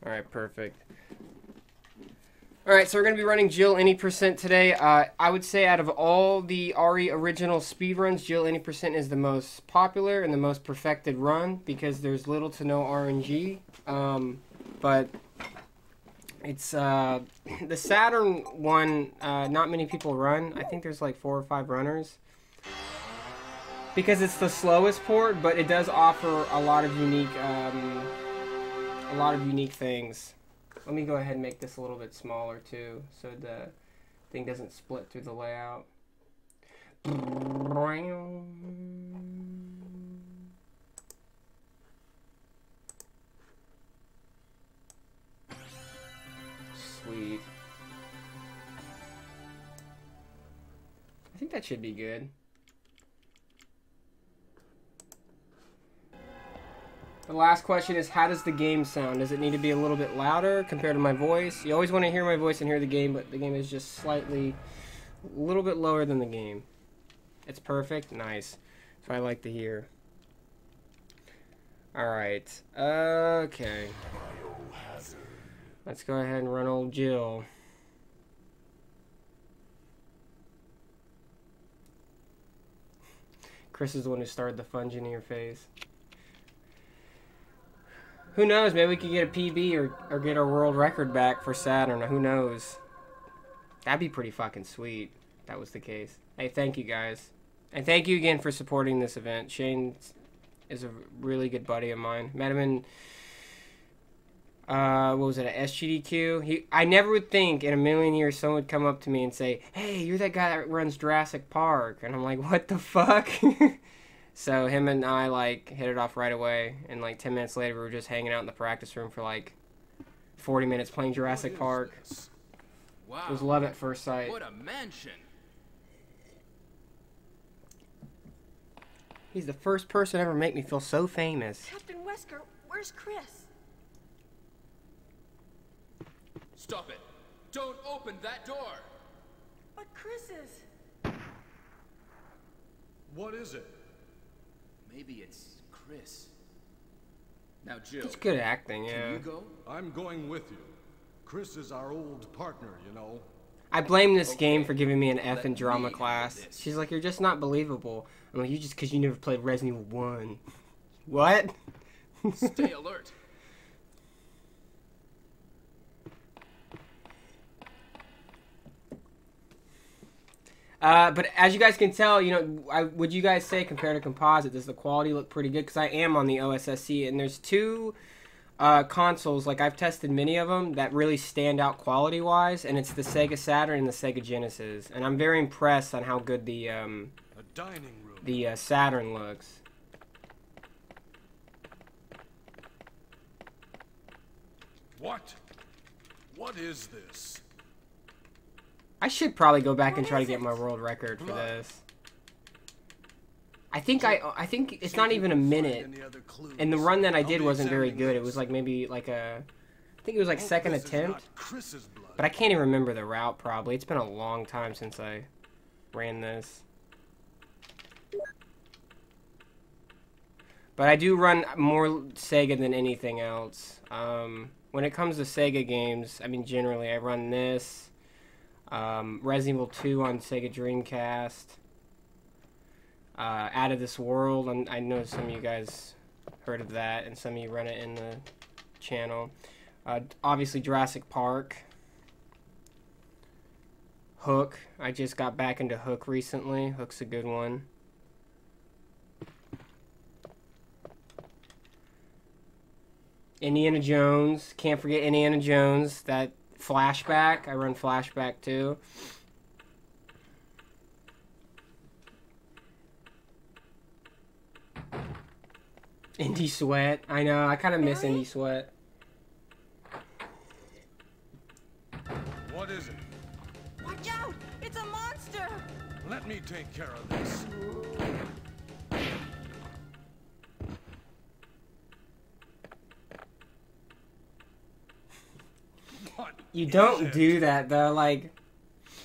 Alright, perfect. Alright, so we're going to be running Jill Any Percent today. I would say out of all the RE original speedruns, Jill Any Percent is the most popular and the most perfected run because there's little to no RNG. But it's the Saturn one, not many people run. I think there's like 4 or 5 runners. Because it's the slowest port, but it does offer a lot of unique things. Let me go ahead and make this a little bit smaller too, so the thing doesn't split through the layout. Sweet. I think that should be good. The last question is, how does the game sound? Does it need to be a little bit louder compared to my voice? You always want to hear my voice and hear the game, but the game is just slightly, a little bit lower than the game. It's perfect? Nice. That's what I like to hear. Alright. Okay. Let's go ahead and run old Jill. Chris is the one who started the funging in your face. Who knows? Maybe we could get a PB or get our world record back for Saturn. Who knows? That'd be pretty fucking sweet if that was the case. Hey, thank you guys. And thank you again for supporting this event. Shane is a really good buddy of mine. Met him in, what was it, a SGDQ? I never would think in a million years someone would come up to me and say, hey, you're that guy that runs Jurassic Park. And I'm like, what the fuck? So him and I, like, hit it off right away, and, like, 10 minutes later, we were just hanging out in the practice room for, like, 40 minutes playing Jurassic Park. Wow. It was love at first sight. What a mansion. He's the first person to ever make me feel so famous. Captain Wesker, where's Chris? Stop it. Don't open that door. But Chris is... What is it? Maybe it's Chris. Now, Jill. It's good acting, yeah. Can you go? I'm going with you. Chris is our old partner, you know. I blame this game for giving me an F in drama class. She's like, you're just not believable. I'm like, you just because you never played Resident Evil 1. What? Stay alert. But as you guys can tell, you know, would you guys say compared to composite, does the quality look pretty good? Because I am on the OSSC, and there's 2 consoles, like I've tested many of them, that really stand out quality-wise, and it's the Sega Saturn and the Sega Genesis. And I'm very impressed on how good the Saturn looks. What? What is this? I should probably go back and try to get my world record for this. I think it's not even a minute. And the run that I did wasn't very good. It was like maybe like I think it was like second attempt. But I can't even remember the route probably. It's been a long time since I ran this. But I do run more Sega than anything else. When it comes to Sega games, I mean generally I run this. Resident Evil 2 on Sega Dreamcast. Out of This World, I know some of you guys heard of that, and some of you run it in the channel. Obviously Jurassic Park. Hook. I just got back into Hook recently. Hook's a good one. Indiana Jones. Can't forget Indiana Jones. That Flashback. I run Flashback too. Indie Sweat. I know. I kind of miss Indie Sweat. What is it? Watch out! It's a monster! Let me take care of this. You don't do that though, like...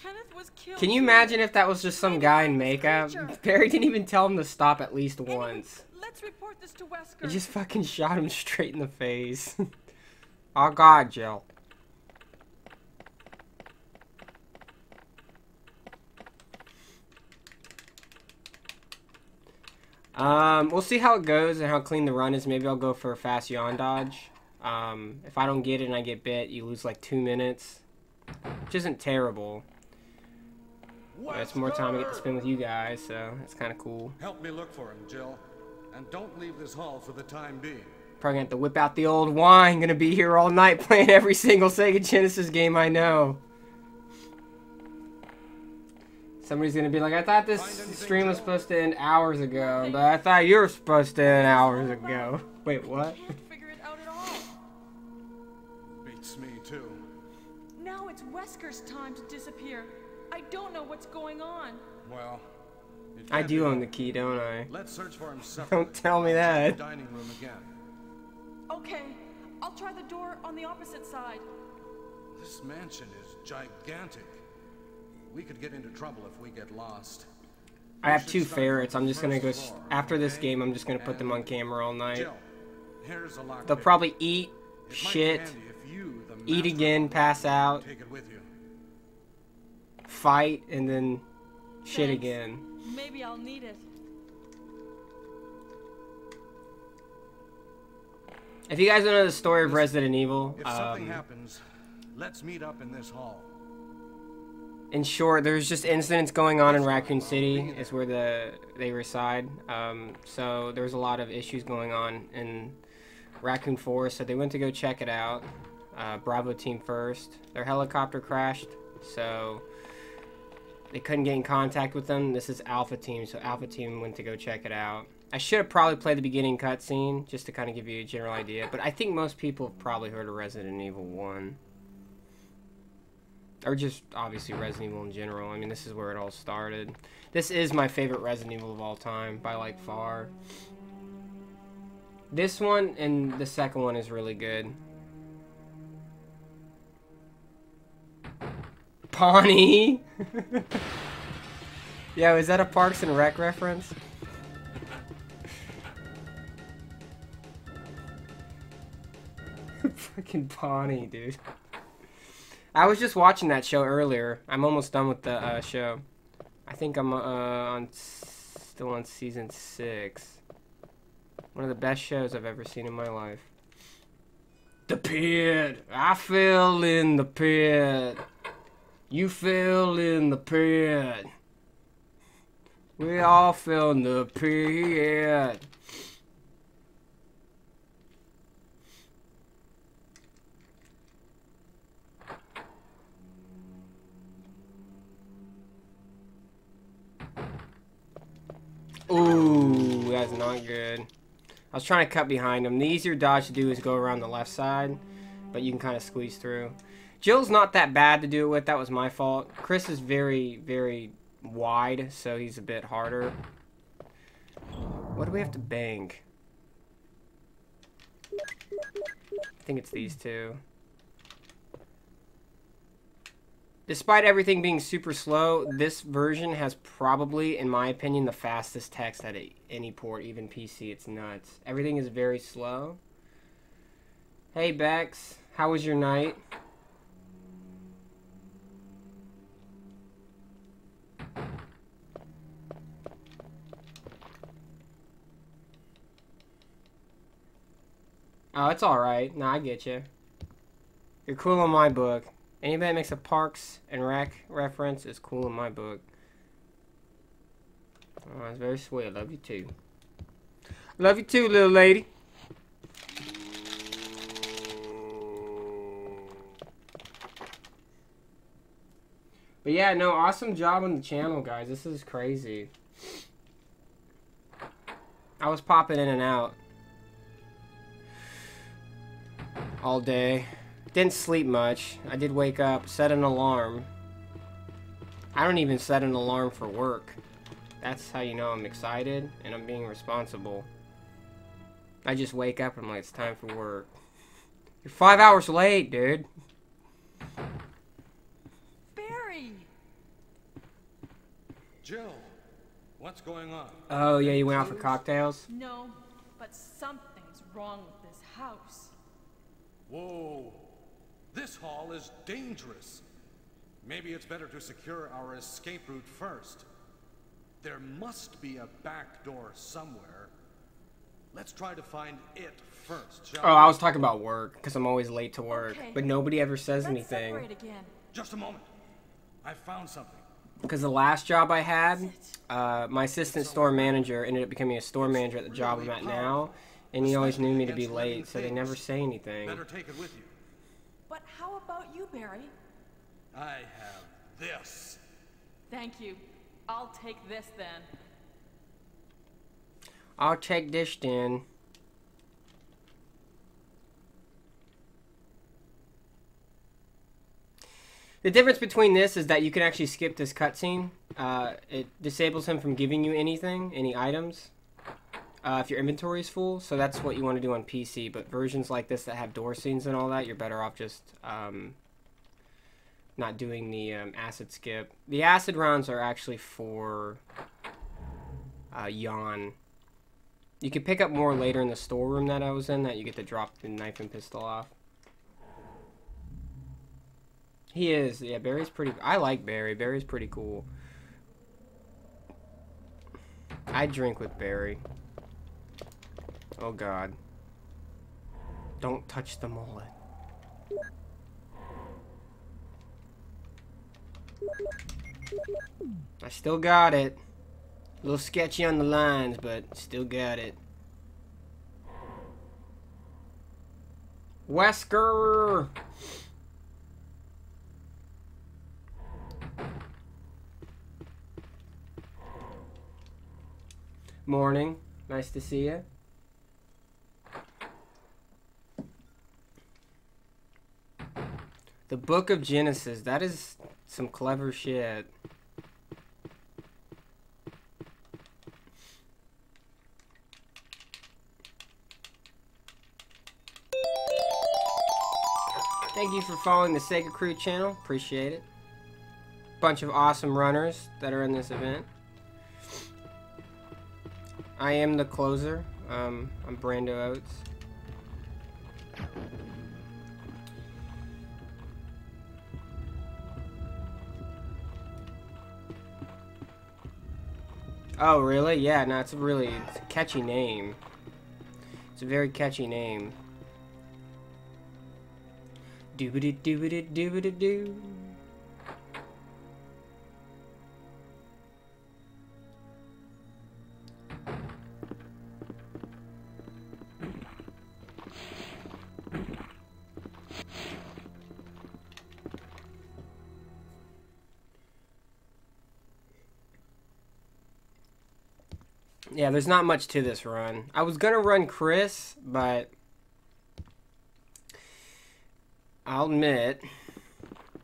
Kenneth was killed. Can you imagine if that was just some guy in makeup? Barry didn't even tell him to stop at least once. Let's report this to Wesker. He just fucking shot him straight in the face. Oh God, Jill. We'll see how it goes and how clean the run is. Maybe I'll go for a fast yawn dodge. If I don't get it and I get bit, you lose like 2 minutes, which isn't terrible. But it's more time I get to spend with you guys, so it's kind of cool. Help me look for him, Jill. And don't leave this hall for the time being. Probably gonna have to whip out the old wine. Gonna be here all night playing every single Sega Genesis game I know. Somebody's gonna be like, I thought this stream was supposed to end hours ago, but I thought you were supposed to end hours ago. Wait, what? I can't figure it out at all. Beats me too. Now it's Wesker's time to disappear. I don't know what's going on. Well, it I can't do be own the helped. key, don't I? Let's search for him separately. Don't tell me that. Dining room again. Okay, I'll try the door on the opposite side. This mansion is gigantic. We could get into trouble if we get lost. I have 2 ferrets. I'm just gonna go after this game. I'm just gonna put them on camera all night. Jill, here's a lock. They'll probably eat, It might be shit, handy if you, the eat master again, of the pass lock, out, take it with you. fight, and then shit Thanks. again. Maybe I'll need it. If you guys don't know the story of Resident Evil, If something happens, let's meet up in this hall. in short, there's just incidents going on in Raccoon City, is where they reside. So there's a lot of issues going on in Raccoon Forest, so they went to go check it out. Bravo team first. Their helicopter crashed, so they couldn't get in contact with them. This is Alpha team, so Alpha team went to go check it out. I should have probably played the beginning cutscene, just to kind of give you a general idea, but I think most people have probably heard of Resident Evil 1. Or just, obviously, Resident Evil in general. I mean, this is where it all started. This is my favorite Resident Evil of all time, by, like, far. This one and the second one is really good. Pawnee? Yo, is that a Parks and Rec reference? Fucking Pawnee, dude. I was just watching that show earlier. I'm almost done with the show. I think I'm still on season 6. One of the best shows I've ever seen in my life. The pit. I fell in the pit. You fell in the pit. We all fell in the pit. Ooh, that's not good. I was trying to cut behind him. The easier dodge to do is go around the left side, but you can kind of squeeze through. Jill's not that bad to do it with. That was my fault. Chris is very, very wide, so he's a bit harder. What do we have to bank? I think it's these two. Despite everything being super slow, this version has probably, in my opinion, the fastest text at any port, even PC. It's nuts. Everything is very slow. Hey, Bex. How was your night? Oh, it's alright. No, I get you. You're cool in my book. Anybody that makes a Parks and Rec reference is cool in my book. Oh, that's very sweet. I love you too. Love you too, little lady. But yeah, no, awesome job on the channel, guys. This is crazy. I was popping in and out all day. Didn't sleep much. I did wake up, set an alarm. I don't even set an alarm for work. That's how you know I'm excited and I'm being responsible. I just wake up and I'm like, it's time for work. You're 5 hours late, dude. Barry! Jill, what's going on? Oh, yeah, you went out for cocktails? No, but something's wrong with this house. Whoa, hall is dangerous. Maybe it's better to secure our escape route first. There must be a back door somewhere. Let's try to find it first, shall we? Oh, I was talking about work, because I'm always late to work. Okay. But nobody ever says Let's anything. separate again. Just a moment. I found something. Because the last job I had, my assistant store manager ended up becoming a store manager at the job I'm at now. And he always knew me to be late, so they never say anything. Better take it with you. But how about you, Barry? I have this. Thank you. I'll take this then. I'll take this then. The difference between this is that you can actually skip this cutscene. It disables him from giving you anything, any items, if your inventory is full. So that's what you want to do on PC. But versions like this that have door scenes and all that, you're better off just not doing the acid skip. The acid rounds are actually for yawn. You can pick up more later in the storeroom that I was in, that you get to drop the knife and pistol off. He is, yeah, Barry's pretty, I like Barry. Barry's pretty cool. I drink with Barry. Oh God. Don't touch the mullet. I still got it. A little sketchy on the lines, but still got it. Wesker! Morning. Nice to see you. The Book of Genesis. That is some clever shit. Thank you for following the SegaCrew channel. Appreciate it. Bunch of awesome runners that are in this event. I am the closer. I'm Brando Oates. Oh, really? Yeah, no, it's a catchy name. It's a very catchy name. Doobity-doobity-doobity-doo. Yeah, there's not much to this run. I was gonna run Chris, but I'll admit,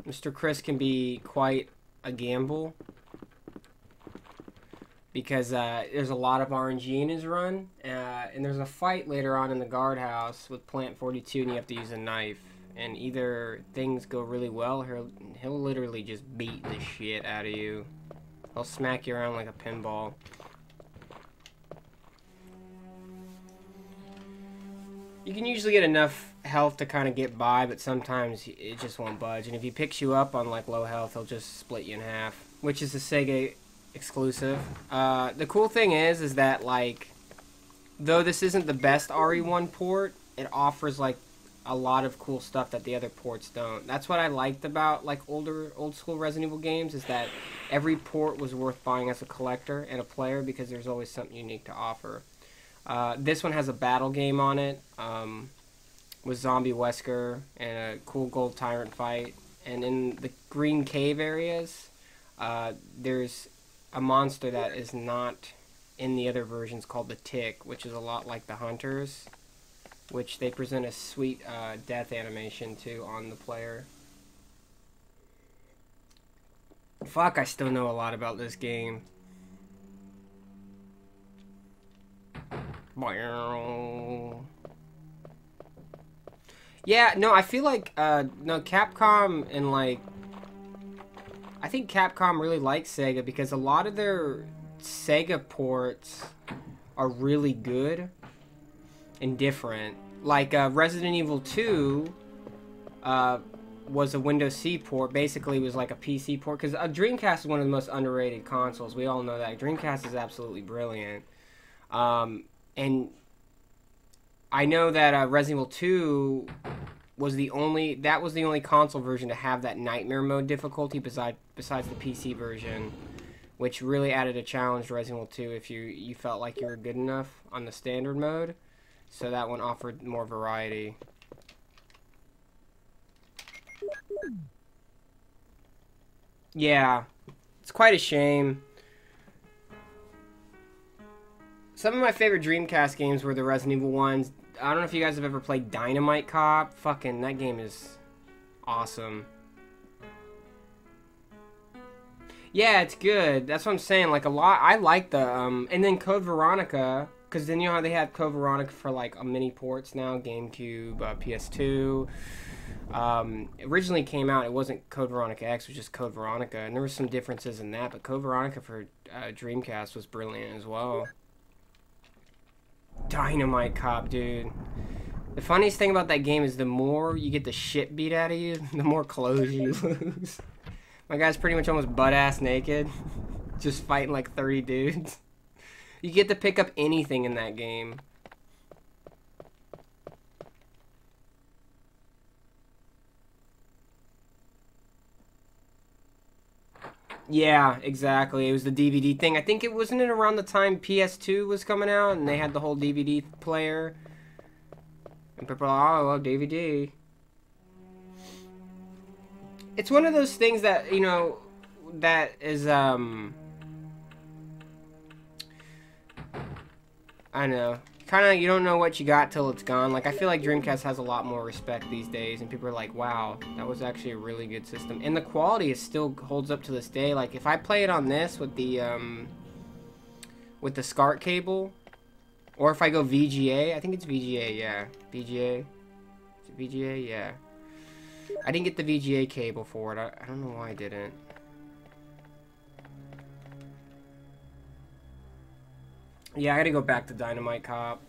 Mr. Chris can be quite a gamble because there's a lot of RNG in his run, and there's a fight later on in the guardhouse with Plant 42, and you have to use a knife. And either things go really well, or he'll literally just beat the shit out of you. He'll smack you around like a pinball. You can usually get enough health to kind of get by, but sometimes it just won't budge. And if he picks you up on like low health, he'll just split you in half, which is a Sega exclusive. The cool thing is that like, though this isn't the best RE1 port, it offers like a lot of cool stuff that the other ports don't. That's what I liked about like old school Resident Evil games, is that every port was worth buying as a collector and a player because there's always something unique to offer. This one has a battle game on it, with Zombie Wesker and a cool gold tyrant fight. And in the green cave areas, there's a monster that is not in the other versions called the Tick, which is a lot like the Hunters, which they present a sweet death animation to on the player. Fuck, I still know a lot about this game. Yeah, no, I feel like, no, Capcom and, like, I think Capcom really likes Sega because a lot of their Sega ports are really good and different. Like, Resident Evil 2, was a Windows C port. Basically, it was like a PC port, because a Dreamcast is one of the most underrated consoles. We all know that. Dreamcast is absolutely brilliant. And I know that Resident Evil 2 was the only console version to have that nightmare mode difficulty besides the PC version, which really added a challenge to Resident Evil 2 if you felt like you were good enough on the standard mode. So that one offered more variety. Yeah, it's quite a shame. Some of my favorite Dreamcast games were the Resident Evil ones. I don't know if you guys have ever played Dynamite Cop. Fucking, that game is awesome. Yeah, it's good. That's what I'm saying. Like, a lot. I like the, and then Code Veronica. Because then you know how they have Code Veronica for, like, a mini ports now. GameCube, PS2. Originally came out, it wasn't Code Veronica X, it was just Code Veronica. And there were some differences in that. But Code Veronica for Dreamcast was brilliant as well. Dynamite Cop, dude. The funniest thing about that game is the more you get the shit beat out of you, the more clothes you lose. My guy's pretty much almost butt-ass naked. Just fighting like 30 dudes. You get to pick up anything in that game. Yeah, exactly. It was the DVD thing. I think it wasn't it around the time PS2 was coming out and they had the whole DVD player. And people are like, oh, well, DVD. It's one of those things that, you know, that is, I don't know. Kind of, you don't know what you got till it's gone. Like, I feel like Dreamcast has a lot more respect these days, and people are like, wow, that was actually a really good system. And the quality is still holds up to this day. Like, if I play it on this with the SCART cable, or if I go VGA, I think it's VGA, yeah. VGA? Is it VGA? Yeah. I didn't get the VGA cable for it. I don't know why I didn't. Yeah, I gotta go back to Dynamite Cop.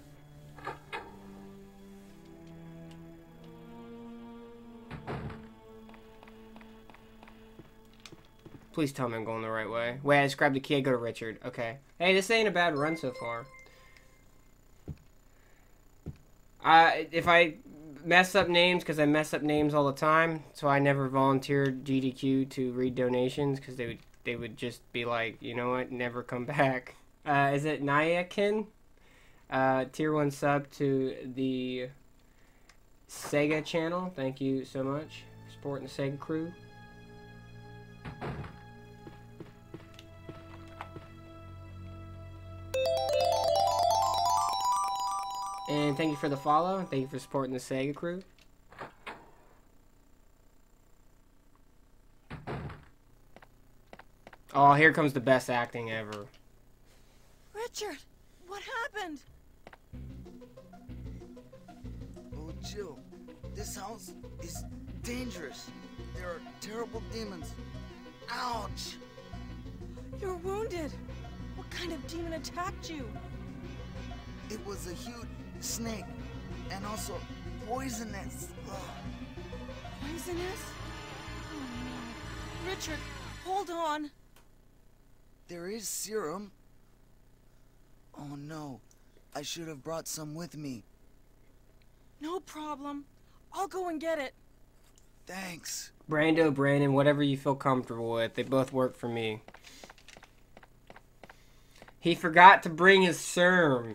Please tell me I'm going the right way. Wait, I just grabbed the key, I go to Richard. Okay. Hey, this ain't a bad run so far. If I mess up names, because I mess up names all the time, so I never volunteered GDQ to read donations, because they would just be like, you know what, never come back. Is it Nyakin? Tier 1 sub to the Sega channel. Thank you so much for supporting the Sega crew. And thank you for the follow. Thank you for supporting the Sega crew. Oh, here comes the best acting ever. Richard, what happened? Oh, Jill, this house is dangerous. There are terrible demons. Ouch! You're wounded. What kind of demon attacked you? It was a huge snake, and also poisonous. Ugh. Poisonous? Oh no. Richard, hold on. There is serum. Oh no, I should have brought some with me. No problem. I'll go and get it. Thanks. Brando, Brandon, whatever you feel comfortable with. They both work for me. He forgot to bring his serum.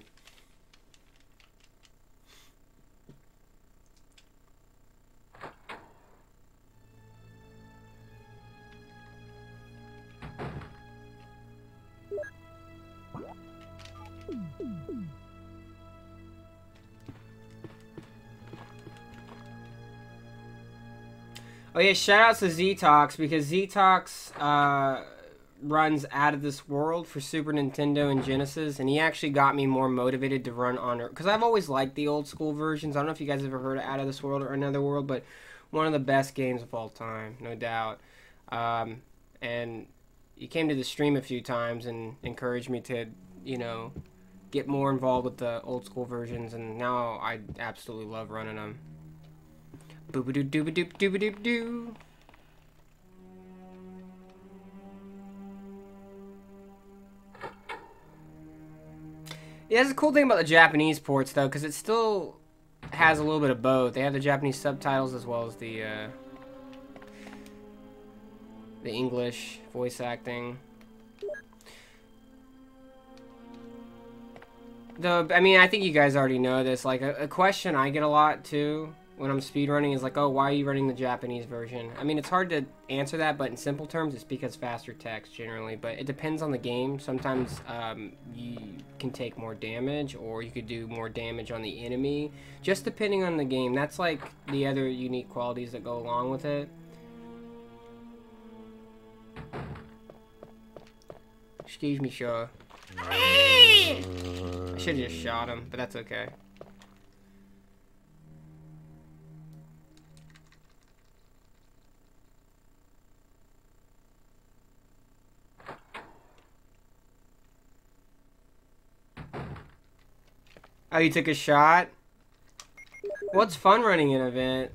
Oh yeah, shout outs to Z-Tox, because Z-Tox runs Out of This World for Super Nintendo and Genesis, and he actually got me more motivated to run on it, because I've always liked the old school versions. I don't know if you guys ever heard of Out of This World or Another World, but one of the best games of all time, no doubt. And he came to the stream a few times and encouraged me to, you know, get more involved with the old school versions, and now I absolutely love running them. Boo-ba-doo, doo-ba-doo, doo-ba-doo-doo. Yeah, that's a cool thing about the Japanese ports, though, because it still has a little bit of both. They have the Japanese subtitles as well as the English voice acting. I mean, I think you guys already know this. Like, a question I get a lot, too, when I'm speedrunning is like, oh, why are you running the Japanese version? I mean, it's hard to answer that, but in simple terms, it's because faster text, generally. But it depends on the game. Sometimes you can take more damage, or you could do more damage on the enemy, just depending on the game. That's, like, the other unique qualities that go along with it. Excuse me, sure. I should have just shot him, but that's okay. Oh, you took a shot? Well, it's fun running an event.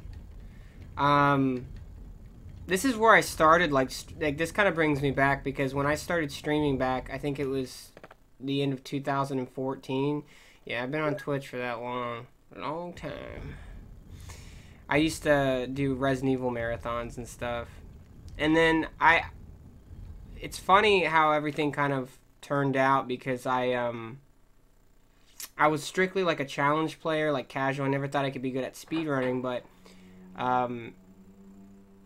This is where I started, like this kind of brings me back, because when I started streaming back, I think it was the end of 2014. Yeah, I've been on Twitch for that long. A long time. I used to do Resident Evil marathons and stuff. And then it's funny how everything kind of turned out, because I was strictly like a challenge player, like casual. I never thought I could be good at speedrunning, but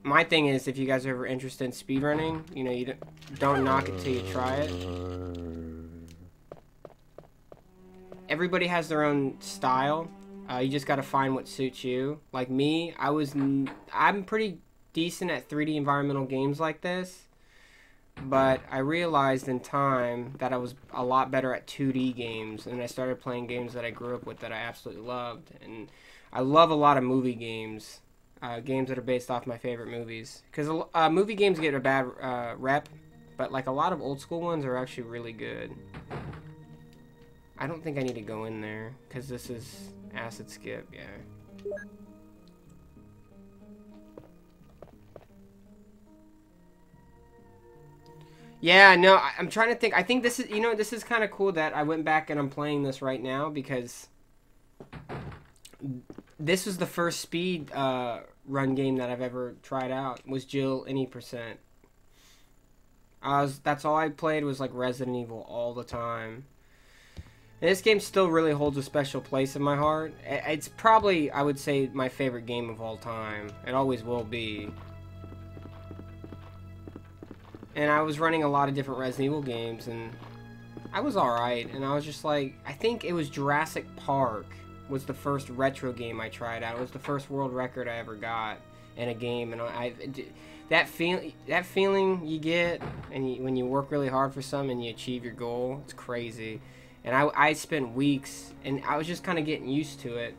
my thing is, if you guys are ever interested in speedrunning, you know, you don't knock it till you try it. Everybody has their own style. You just got to find what suits you. Like me, I'm pretty decent at 3D environmental games like this, but I realized in time that I was a lot better at 2D games, and I started playing games that I grew up with that I absolutely loved. And I love a lot of movie games, games that are based off my favorite movies, because movie games get a bad rep, but like a lot of old school ones are actually really good. I don't think I need to go in there, because this is acid skip, yeah. Yeah, no, I'm trying to think. I think this is, you know, this is kind of cool that I went back and I'm playing this right now, because this was the first speed run game that I've ever tried out, was Jill Any Percent. That's all I played, was like Resident Evil all the time. And this game still really holds a special place in my heart. It's probably, I would say, my favorite game of all time. It always will be. And I was running a lot of different Resident Evil games, and I was alright. And I was just like, I think it was Jurassic Park was the first retro game I tried out. It was the first world record I ever got in a game. And that feeling you get, and when you work really hard for something and you achieve your goal, it's crazy. And I spent weeks, and I was just kind of getting used to it.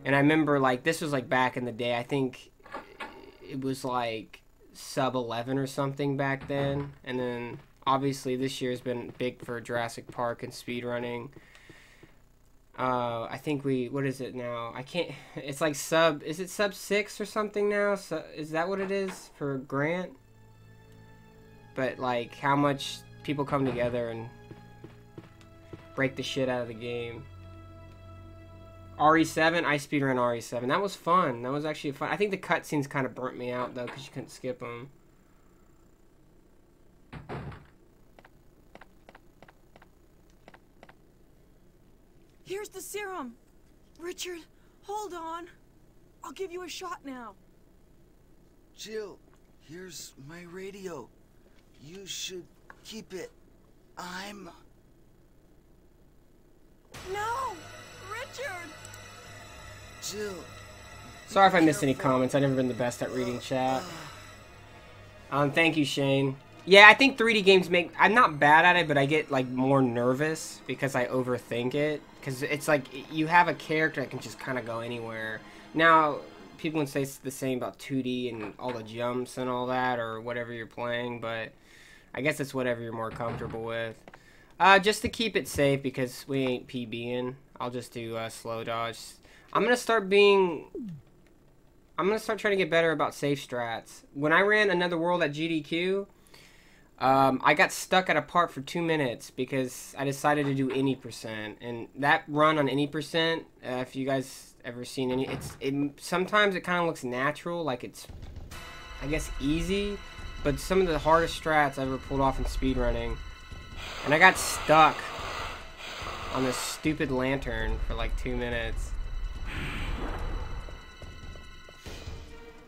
And I remember, like, this was like back in the day. I think it was like sub 11 or something back then. And then obviously this year's been big for Jurassic Park and speedrunning. I think what is it now? I can't, it's like is it sub 6 or something now? So, is that what it is for Grant? But like how much people come together and break the shit out of the game. RE7, I speedrun RE7. That was fun. That was actually fun. I think the cutscenes kind of burnt me out, though, because you couldn't skip them. Here's the serum. Richard, hold on. I'll give you a shot now. Jill, here's my radio. You should keep it. No! Richard! Jill. Sorry if I missed any comments. I've never been the best at reading chat. Thank you, Shane. Yeah, I think 3D games I'm not bad at it, but I get, like, more nervous because I overthink it. Because it's like, you have a character that can just kind of go anywhere. Now, people would say it's the same about 2D and all the jumps and all that, or whatever you're playing, but I guess it's whatever you're more comfortable with. Just to keep it safe, because we ain't PBing, I'll just do slow dodge. I'm gonna start being I'm gonna start trying to get better about safe strats. When I ran Another World at GDQ, I got stuck at a part for 2 minutes because I decided to do any percent, and that run on any percent, if you guys ever seen any, sometimes it kind of looks natural, like it's, I guess, easy, but some of the hardest strats I ever pulled off in speedrunning, and I got stuck on this stupid lantern for like 2 minutes.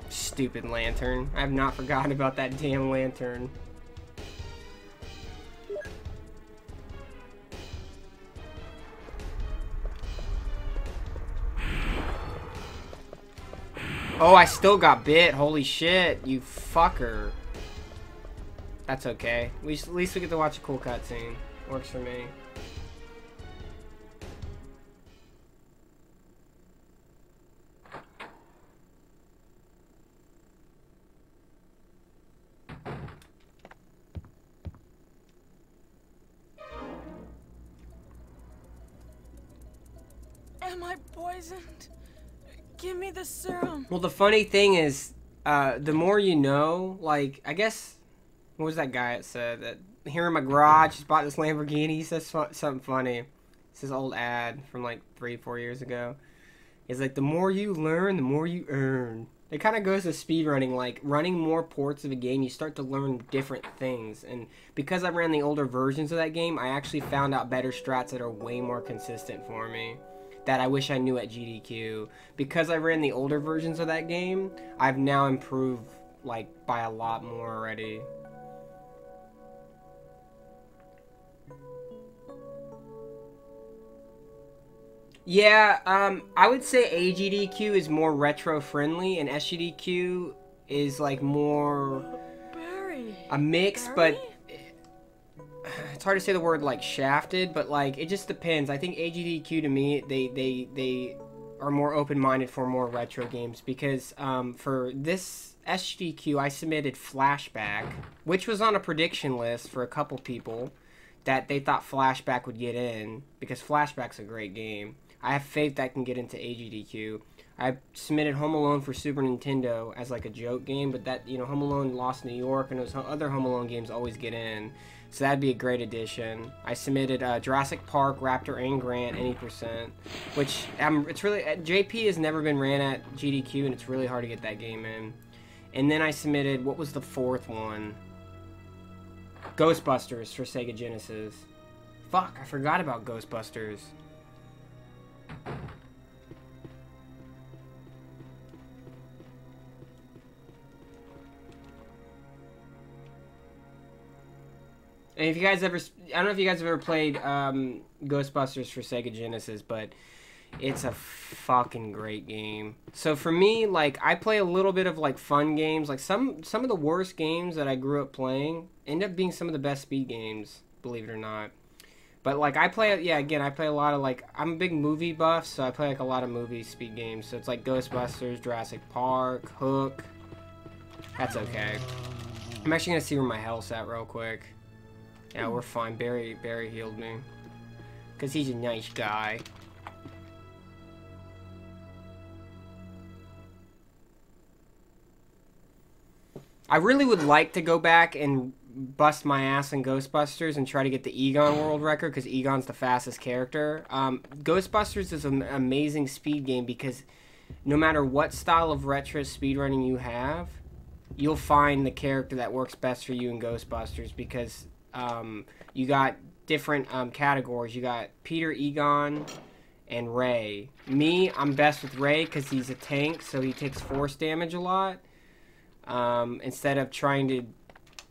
Stupid lantern. I have not forgotten about that damn lantern. Oh, I still got bit. Holy shit, you fucker. That's okay. At least we get to watch a cool cutscene. Works for me. Am I poisoned? Give me the serum. Well, the funny thing is, the more you know, like, I guess, what was that guy that said that here in my garage, just bought this Lamborghini, he says something funny. It's this old ad from like 3-4 years ago. It's like, the more you learn, the more you earn. It kind of goes to speedrunning, like, running more ports of a game, you start to learn different things. And because I ran the older versions of that game, I actually found out better strats that are way more consistent for me, that I wish I knew at GDQ. Because I ran the older versions of that game, I've now improved, like, by a lot more already. Yeah, I would say AGDQ is more retro-friendly, and SGDQ is, like, more Barry. a mix, Barry? but it's hard to say the word, like, shafted, but, like, it just depends. I think AGDQ, to me, they are more open-minded for more retro games, because for this SGDQ, I submitted Flashback, which was on a prediction list for a couple people that they thought Flashback would get in, because Flashback's a great game. I have faith that can get into AGDQ. I submitted Home Alone for Super Nintendo as like a joke game, but that, you know, Home Alone Lost New York and those other Home Alone games always get in, so that'd be a great addition. I submitted Jurassic Park, Raptor, and Grant, any percent, which it's really, JP has never been ran at GDQ, and it's really hard to get that game in. And then I submitted, what was the fourth one? Ghostbusters for Sega Genesis. Fuck, I forgot about Ghostbusters. And if you guys ever, I don't know if you guys have ever played Ghostbusters for Sega Genesis, but it's a fucking great game. So for me, like, I play a little bit of like fun games. Like some of the worst games that I grew up playing end up being some of the best speed games, believe it or not. But like I play, yeah, again, I play a lot of, like, I'm a big movie buff, so I play like a lot of movie speed games. So it's like Ghostbusters, Jurassic Park, Hook. That's okay. I'm actually gonna see where my health's at real quick. Yeah, we're fine. Barry healed me. Because he's a nice guy. I really would like to go back and bust my ass in Ghostbusters and try to get the Egon world record, because Egon's the fastest character. Ghostbusters is an amazing speed game because no matter what style of retro speedrunning you have, you'll find the character that works best for you in Ghostbusters, because you got different categories. You got Peter, Egon, and Ray. Me, I'm best with Ray because he's a tank, so he takes force damage a lot. Instead of trying to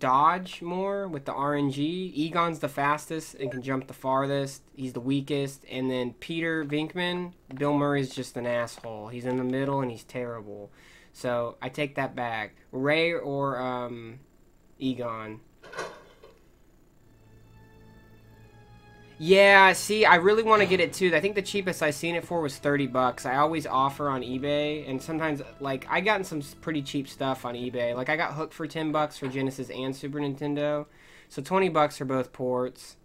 dodge more with the RNG. Egon's the fastest and can jump the farthest. He's the weakest. And then Peter Venkman, Bill Murray's just an asshole. He's in the middle and he's terrible. So I take that back. Ray or Egon. Yeah, see, I really want to get it too. I think the cheapest I seen it for was $30. I always offer on eBay, and sometimes, like, I gotten some pretty cheap stuff on eBay. Like, I got Hook for $10 for Genesis and Super Nintendo, so $20 for both ports.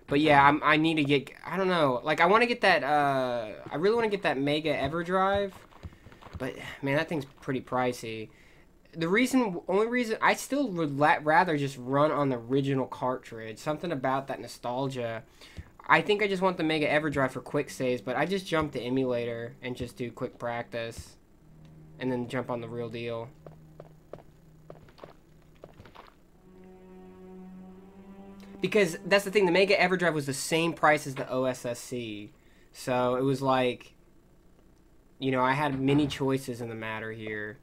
But yeah, I need to get, I don't know, like, I want to get that, I really want to get that Mega EverDrive, But man, that thing's pretty pricey. Only reason I still would rather just run on the original cartridge. Something about that nostalgia. I think I just want the Mega EverDrive for quick saves, but I just jump the emulator and just do quick practice, and then jump on the real deal. Because that's the thing, the Mega EverDrive was the same price as the OSSC. So it was like, you know, I had many choices in the matter here.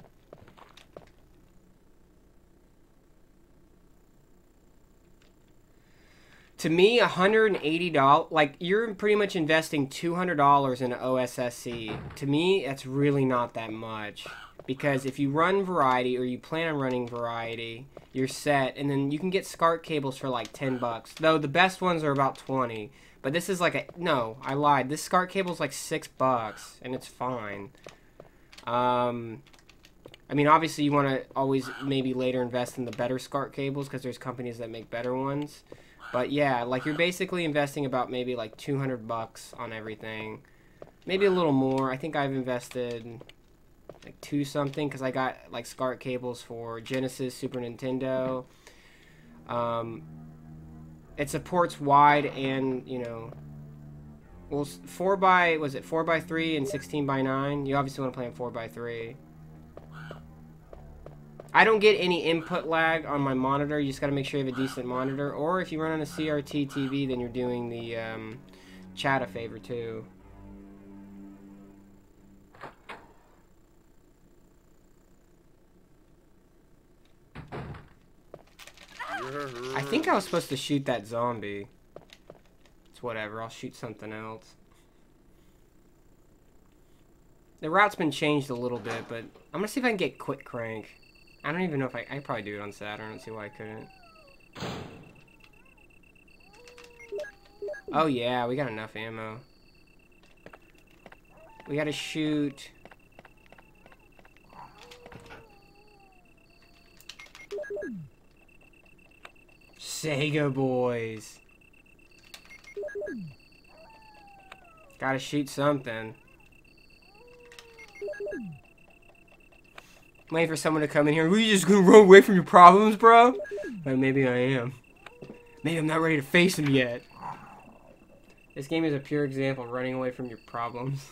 To me, $180, like, you're pretty much investing $200 in an OSSC. To me, that's really not that much. Because if you run Variety, or you plan on running Variety, you're set, and then you can get SCART cables for like $10. Though the best ones are about 20. But this is like a, no, I lied. This SCART cable is like $6, and it's fine. I mean, obviously you want to always maybe later invest in the better SCART cables, because there's companies that make better ones. But yeah, like you're basically investing about maybe like $200 on everything. Maybe a little more. I think I've invested like $2 something, because I got like SCART cables for Genesis, Super Nintendo. It supports wide and, you know, well, 4x3 and 16x9? You obviously want to play on 4x3. I don't get any input lag on my monitor. You just got to make sure you have a decent monitor. Or if you run on a CRT TV, then you're doing the chat a favor too. I think I was supposed to shoot that zombie. It's whatever. I'll shoot something else. The route's been changed a little bit, but I'm going to see if I can get Quick Crank. I don't even know if I could probably do it on Saturn. I don't see why I couldn't. Oh yeah, we got enough ammo. We gotta shoot. Sega boys. Gotta shoot something. I'm waiting for someone to come in here. Are you just gonna run away from your problems, bro? Well, maybe I am. Maybe I'm not ready to face them yet. This game is a pure example of running away from your problems.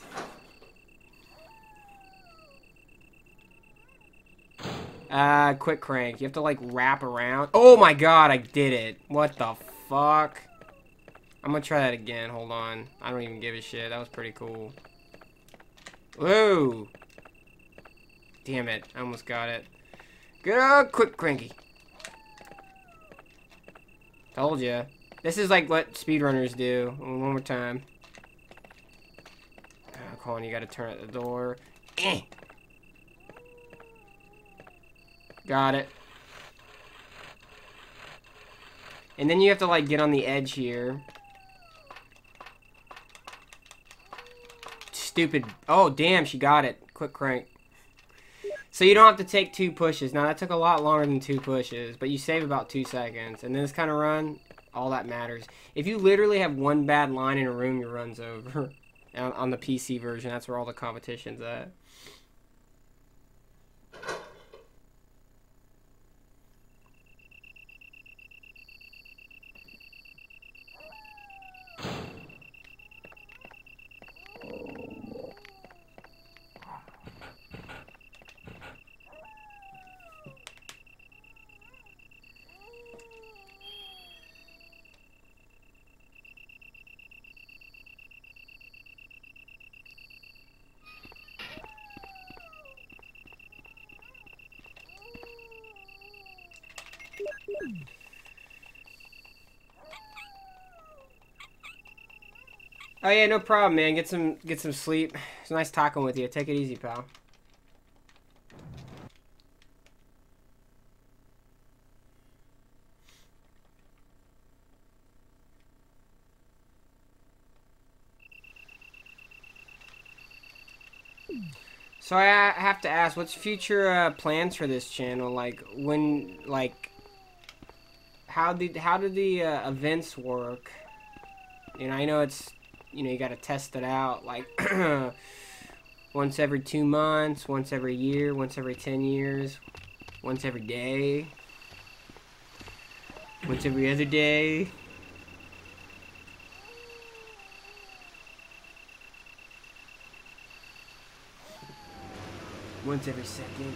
Quick Crank. You have to like wrap around. Oh my god, I did it. What the fuck? I'm gonna try that again. Hold on. I don't even give a shit. That was pretty cool. Whoa. Damn it. I almost got it. Good old Quick Cranky. Told ya. This is like what speedrunners do. One more time. Oh, Colin, you gotta turn at the door. Eh. Got it. And then you have to like get on the edge here. Stupid. Oh, damn, she got it. Quick Crank. So you don't have to take 2 pushes. Now, that took a lot longer than 2 pushes, but you save about 2 seconds. And this kind of run, all that matters. If you literally have one bad line in a room, your run's over. On the PC version, that's where all the competition's at. Oh yeah, no problem, man. Get some sleep. It's nice talking with you. Take it easy, pal. So I have to ask, what's future plans for this channel? Like when, like, how do the events work? You know, I know it's, you know, you got to test it out. Like, Once every 2 months, once every year, once every 10 years, once every day, once every other day. Once every second.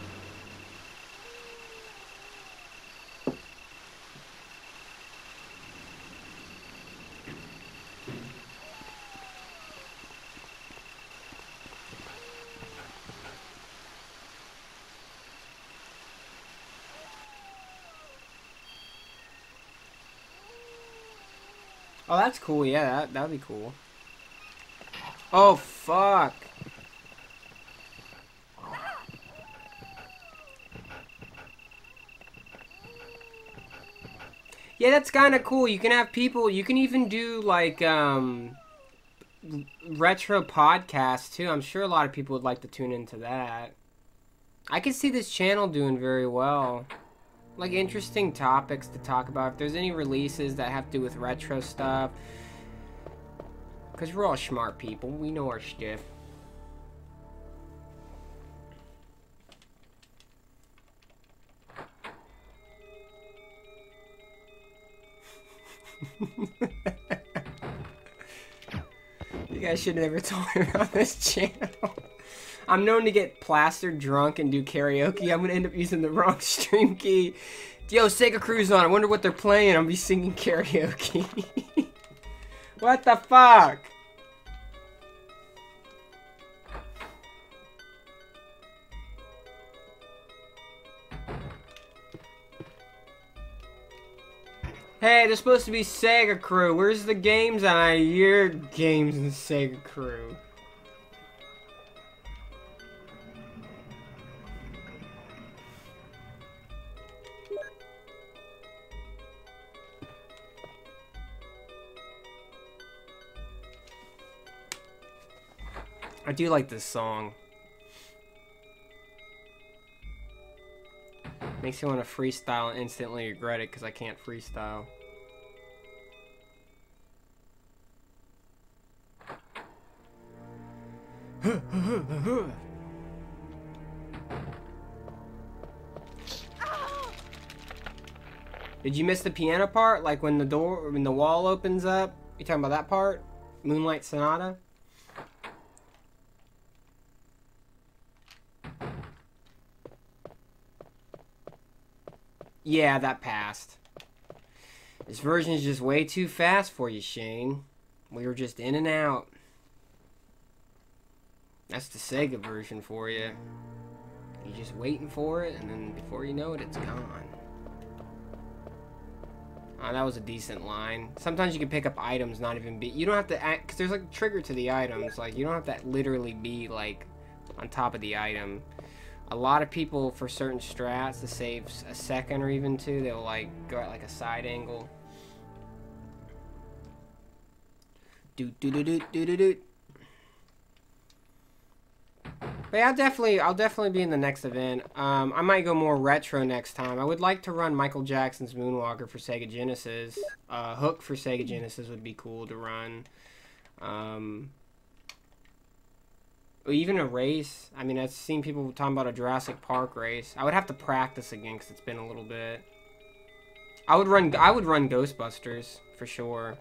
Oh, that's cool. Yeah, that'd be cool. Oh, fuck. Yeah, that's kind of cool. You can have people, you can even do, like, retro podcasts, too. I'm sure a lot of people would like to tune into that. I can see this channel doing very well. Like, interesting topics to talk about. If there's any releases that have to do with retro stuff. Because we're all smart people. We know our stuff. You guys should have never told me about this channel. I'm known to get plastered drunk and do karaoke. I'm gonna end up using the wrong stream key. Yo, SegaCrew's on. I wonder what they're playing. I'll be singing karaoke. What the fuck? Hey, there's supposed to be SegaCrew. Where's the games on your games in SegaCrew? I do like this song. Makes me want to freestyle and instantly regret it because I can't freestyle. Did you miss the piano part? Like when the wall opens up? You talking about that part? Moonlight Sonata? Yeah, that passed. This version is just way too fast for you, Shane. We were just in and out. That's the Sega version for you. You're just waiting for it, and then before you know it, it's gone. Oh, that was a decent line. Sometimes you can pick up items, not even be... You don't have to act... Because there's like a trigger to the items. Like, you don't have to literally be, like, on top of the item. A lot of people, for certain strats, to save a second or even two, they'll, like, go at, like, a side angle. Do-do-do-do-do-do-do. But yeah, I'll definitely be in the next event. I might go more retro next time. I would like to run Michael Jackson's Moonwalker for Sega Genesis. Hook for Sega Genesis would be cool to run. Even a race. I mean, I've seen people talking about a Jurassic Park race. I would have to practice again because it's been a little bit. I would run Ghostbusters for sure.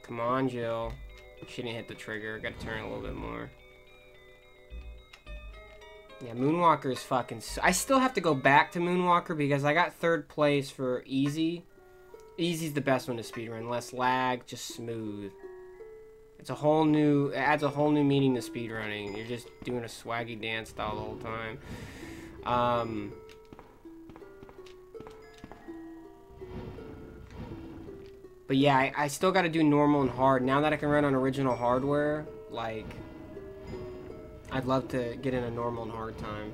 Come on, Jill. She didn't hit the trigger. Gotta turn it a little bit more. Yeah, Moonwalker is fucking... I still have to go back to Moonwalker because I got 3rd place for Easy. Easy's the best one to speedrun. Less lag, just smooth. It's a whole new... It adds a whole new meaning to speedrunning. You're just doing a swaggy dance style the whole time. But yeah, I still got to do normal and hard. Now that I can run on original hardware, like, I'd love to get in a normal and hard time.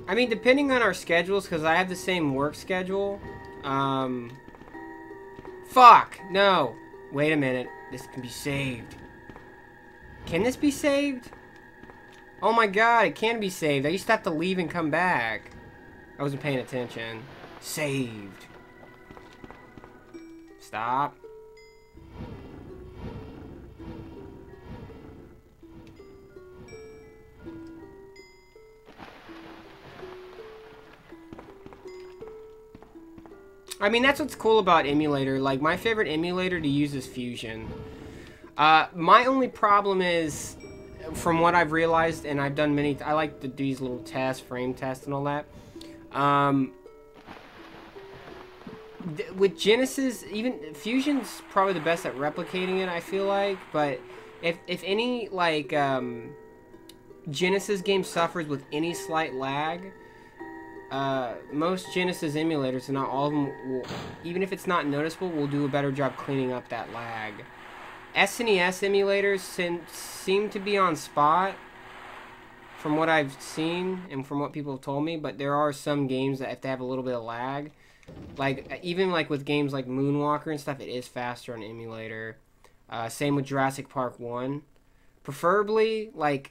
I mean, depending on our schedules, because I have the same work schedule. Fuck! No! Wait a minute. This can be saved. Can this be saved? Oh my god, it can be saved. I used to have to leave and come back. I wasn't paying attention. Saved. Stop. I mean, that's what's cool about emulator. Like, my favorite emulator to use is Fusion. My only problem is, from what I've realized, and I've done many, I like to do these little tests, frame tests and all that. With Genesis, even Fusion's probably the best at replicating it, I feel like. But if any, like, Genesis game suffers with any slight lag, most Genesis emulators, and not all of them, will, even if it's not noticeable, will do a better job cleaning up that lag. SNES emulators seem to be on spot, from what I've seen and from what people have told me, but there are some games that if they have a little bit of lag, like, even like with games like Moonwalker and stuff, it is faster on emulator. Same with Jurassic Park 1. Preferably, like,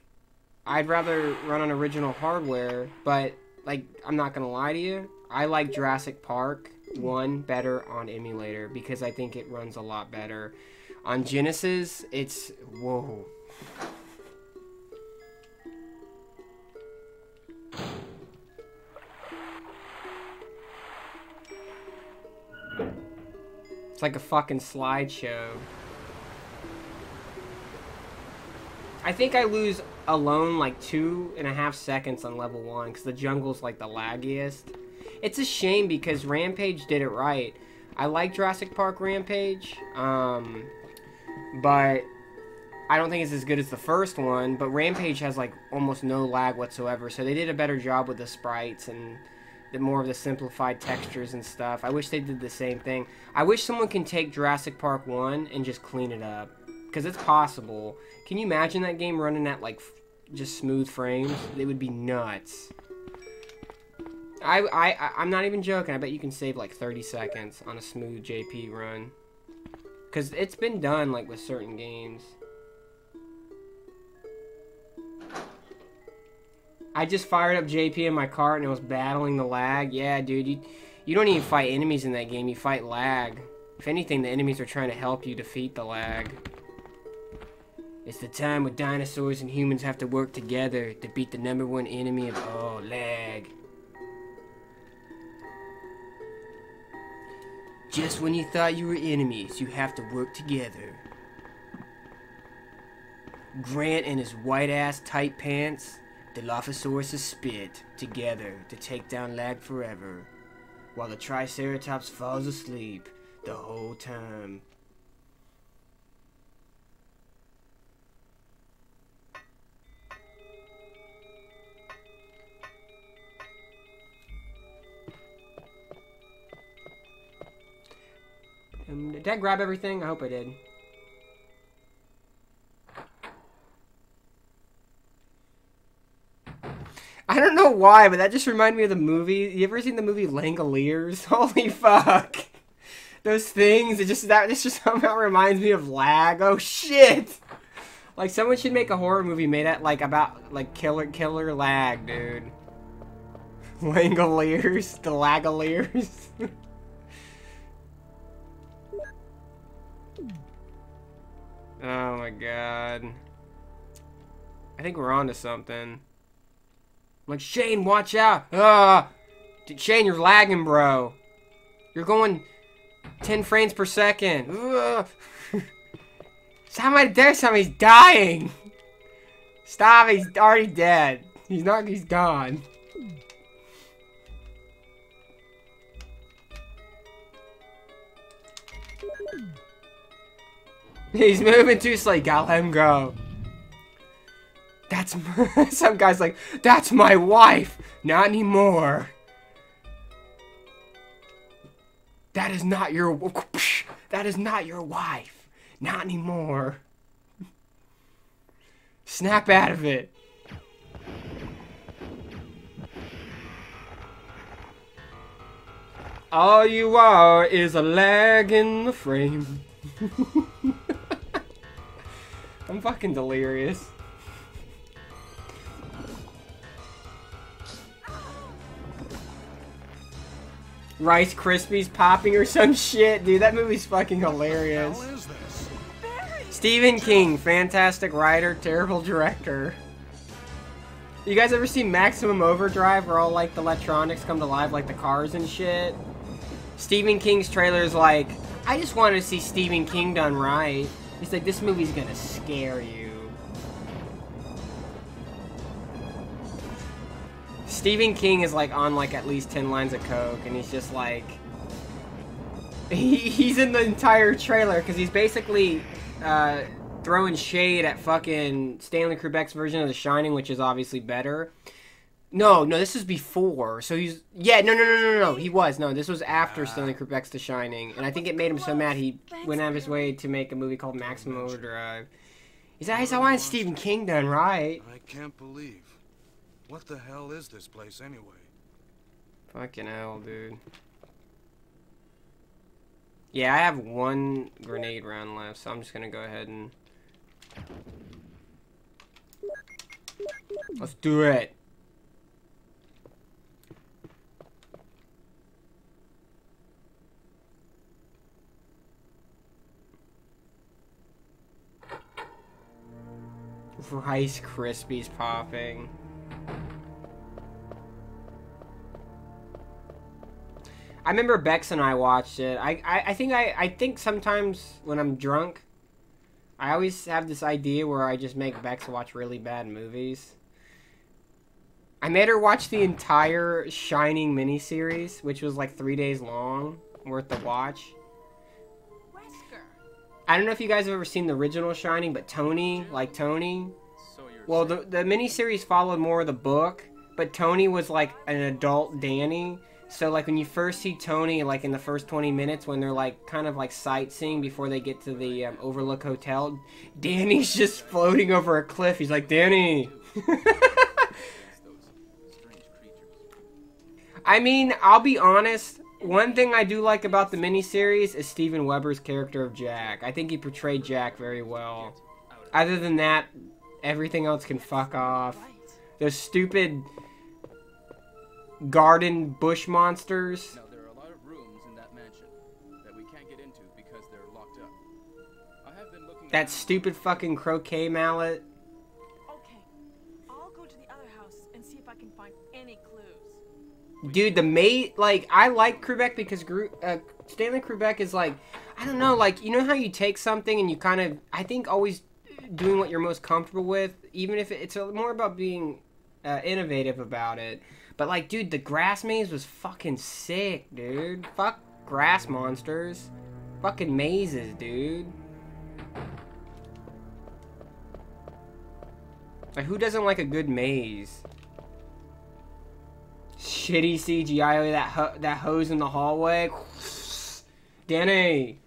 I'd rather run on original hardware, but, like, I'm not gonna lie to you, I like Jurassic Park 1 better on emulator, because I think it runs a lot better. On Genesis, it's... whoa. It's like a fucking slideshow. I think I lose alone like 2.5 seconds on level 1 because the jungle's like the laggiest. It's a shame because Rampage did it right. I like Jurassic Park Rampage, but I don't think it's as good as the first one. But Rampage has like almost no lag whatsoever, so they did a better job with the sprites and more of the simplified textures and stuff. I wish they did the same thing. I wish someone can take Jurassic Park 1 and just clean it up, because it's possible. Can you imagine that game running at like just smooth frames? It would be nuts. I'm not even joking. I bet you can save like 30 seconds on a smooth JP run, because it's been done like with certain games. I just fired up JP in my cart and it was battling the lag. Yeah, dude, you don't even fight enemies in that game. You fight lag. If anything, the enemies are trying to help you defeat the lag. It's the time when dinosaurs and humans have to work together to beat the #1 enemy of all lag. Just when you thought you were enemies, you have to work together. Grant and his white-ass tight pants, Dilophosaurus spit together to take down lag forever, while the Triceratops falls asleep the whole time. Did I grab everything? I hope I did. I don't know why, but that just reminded me of the movie. You ever seen the movie Langoliers? Holy fuck. Those things, this just somehow reminds me of lag. Oh shit. Like, someone should make a horror movie made at like about like killer lag, dude. Langoliers, the Lagoliers. Oh my god. I think we're on to something. I'm like, Shane, watch out! Dude, Shane, you're lagging, bro. You're going 10 frames per second. Somebody's dying. Stop, he's already dead. He's gone. He's moving too slow. Gotta let him go. That's some guy's like, that's my wife. Not anymore. That is not your wife. Not anymore. Snap out of it. All you are is a lag in the frame. I'm fucking delirious. Rice Krispies popping or some shit, dude. That movie's fucking hilarious. What the hell is this? Stephen King, fantastic writer, terrible director. You guys ever seen Maximum Overdrive, where all like the electronics come to life, like the cars and shit? Stephen King's trailer is like, I just wanted to see Stephen King done right. He's like, this movie's gonna scare you. Stephen King is like on like at least 10 lines of coke, and he's just like, he's in the entire trailer because he's basically throwing shade at fucking Stanley Kubrick's version of The Shining, which is obviously better. No, this is before. So he's, yeah, no. He was, no, this was after Stanley Kubrick's The Shining, and I think it made him so mad he went out of his way to make a movie called Maximum Overdrive. He's like, I wanted Stephen King done right. I can't believe. What the hell is this place anyway? Fucking hell, dude. Yeah, I have one grenade round left, so I'm just gonna go ahead and... Let's do it! Rice Krispies popping. I remember Bex and I watched it. I think sometimes when I'm drunk, I always have this idea where I just make Bex watch really bad movies. I made her watch the entire Shining miniseries, which was like 3 days long, worth to watch. I don't know if you guys have ever seen the original Shining, but Tony, like Tony. Well, the miniseries followed more of the book, but Tony was like an adult Danny. So, like, when you first see Tony, like, in the first 20 minutes, when they're, like, kind of, like, sightseeing before they get to the Overlook Hotel, Danny's just floating over a cliff. He's like, Danny! I mean, I'll be honest. One thing I do like about the miniseries is Steven Weber's character of Jack. I think he portrayed Jack very well. Other than that, everything else can fuck off. Those stupid... garden bush monsters. Now, there are a lot of rooms in that mansion that we can't get into because they're locked up. I have been looking That stupid fucking croquet mallet. Okay, I'll go to the other house and see if I can find any clues. Dude, the mate, like, I like Kubrick because Stanley Kubrick is like, I don't know, like, you know how you take something and you kind of, I think always doing what you're most comfortable with, even if it's more about being innovative about it. But, like, dude, the grass maze was fucking sick, dude. Fuck grass monsters. Fucking mazes, dude. Like, who doesn't like a good maze? Shitty CGI, that hose in the hallway. Danny!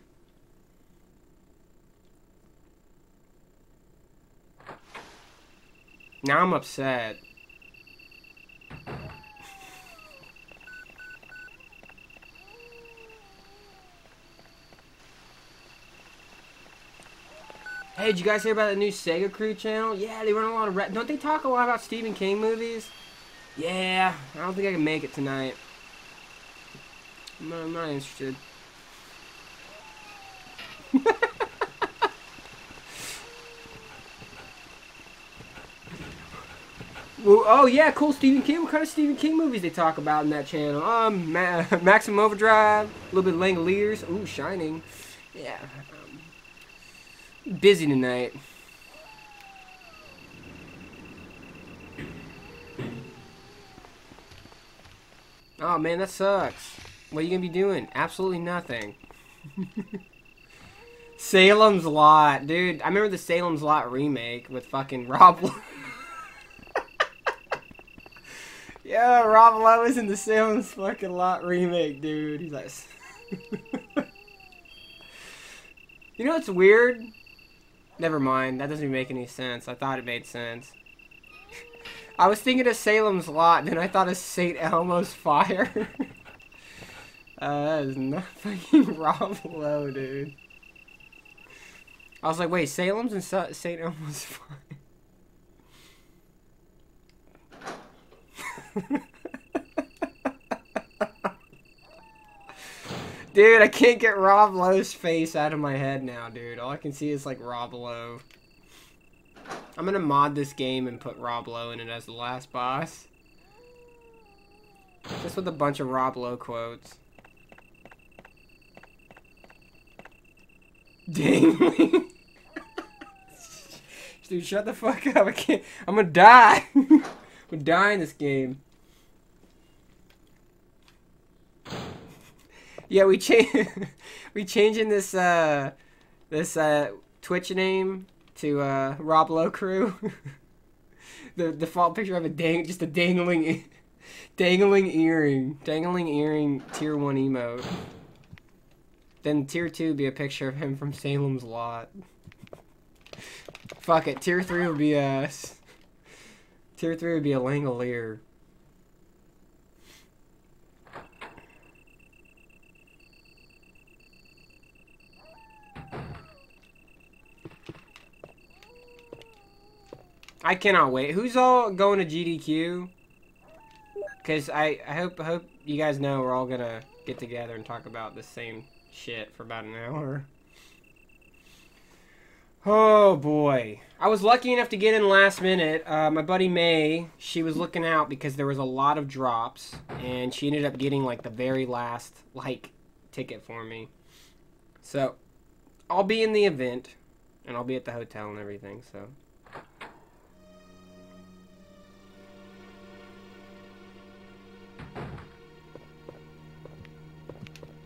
Now I'm upset. Hey, did you guys hear about the new SegaCrew channel? Yeah, they run a lot of... Don't they talk a lot about Stephen King movies? Yeah, I don't think I can make it tonight. I'm not interested. Well, oh yeah, cool, Stephen King. What kind of Stephen King movies they talk about in that channel? Maximum Overdrive, a little bit of Langoliers. Ooh, Shining. Yeah. Busy tonight. Oh man, that sucks. What are you gonna be doing? Absolutely nothing. Salem's Lot, dude. I remember the Salem's Lot remake with fucking Rob. Yeah, Rob Lowe is in the Salem's fucking Lot remake, dude. He's like, you know what's weird? Never mind. That doesn't even make any sense. I thought it made sense. I was thinking of Salem's Lot, then I thought of St. Elmo's Fire. That is not fucking Rob Lowe, dude. I was like, wait, Salem's and St. Elmo's Fire. Dude, I can't get Rob Lowe's face out of my head now, dude. All I can see is, like, Rob Lowe. I'm gonna mod this game and put Rob Lowe in it as the last boss. Just with a bunch of Rob Lowe quotes. Dang. Dude, shut the fuck up. I can't. I'm gonna die. I'm gonna die in this game. Yeah, we changing this Twitch name to Rob Lowe Crew. The default picture of a dangling earring tier 1 emote. Then tier 2 be a picture of him from Salem's Lot. Fuck it, tier 3 would be a Langolier. I cannot wait. Who's all going to GDQ? Because I hope you guys know we're all gonna get together and talk about the same shit for about an hour. Oh boy. I was lucky enough to get in last minute. My buddy May, she was looking out because there was a lot of drops, and she ended up getting like the very last like ticket for me. So I'll be in the event, and I'll be at the hotel and everything, so.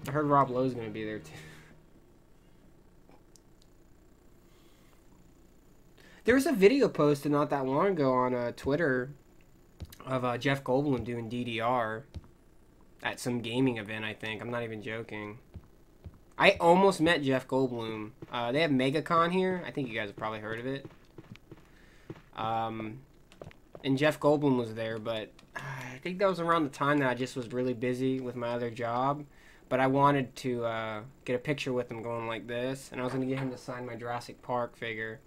I heard Rob Lowe's gonna be there too. There was a video posted not that long ago on Twitter of Jeff Goldblum doing DDR at some gaming event, I think. I'm not even joking. I almost met Jeff Goldblum. They have MegaCon here. I think you guys have probably heard of it. And Jeff Goldblum was there, but I think that was around the time that I just was really busy with my other job. But I wanted to get a picture with him going like this, and I was going to get him to sign my Jurassic Park figure.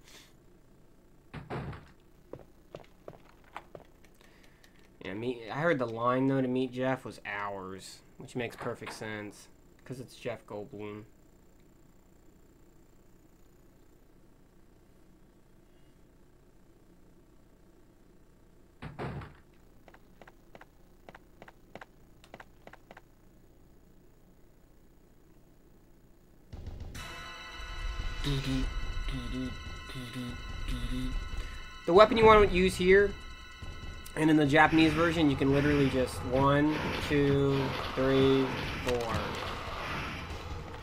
Yeah, I heard the line, though, to meet Jeff was hours, which makes perfect sense, because it's Jeff Goldblum. The weapon you want to use here, and in the Japanese version, you can literally just 1, 2, 3, 4.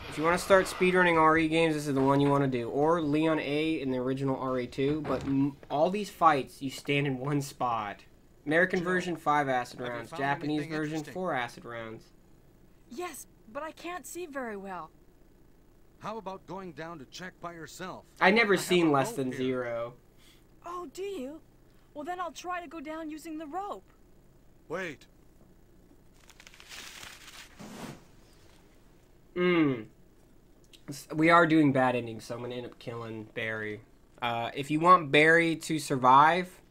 If you want to start speedrunning RE games, this is the one you want to do. Or Leon A in the original RE2, but all these fights, you stand in one spot. American version, 5 acid rounds. Japanese version, 4 acid rounds. Yes, but I can't see very well. How about going down to check by yourself? I never seen less than 0. Oh, do you? Well, then I'll try to go down using the rope. Wait. We are doing bad endings, so I'm going to end up killing Barry. If you want Barry to survive,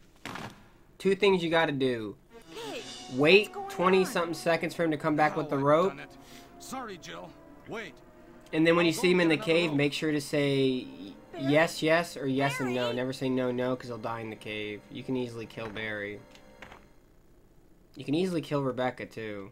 2 things you got to do. Hey, wait 20-something seconds for him to come back with the rope. Sorry, Jill. Wait. And then when you see him in the cave, make sure to say yes, yes, or yes and no. Never say no, no, because he'll die in the cave. You can easily kill Barry. You can easily kill Rebecca, too.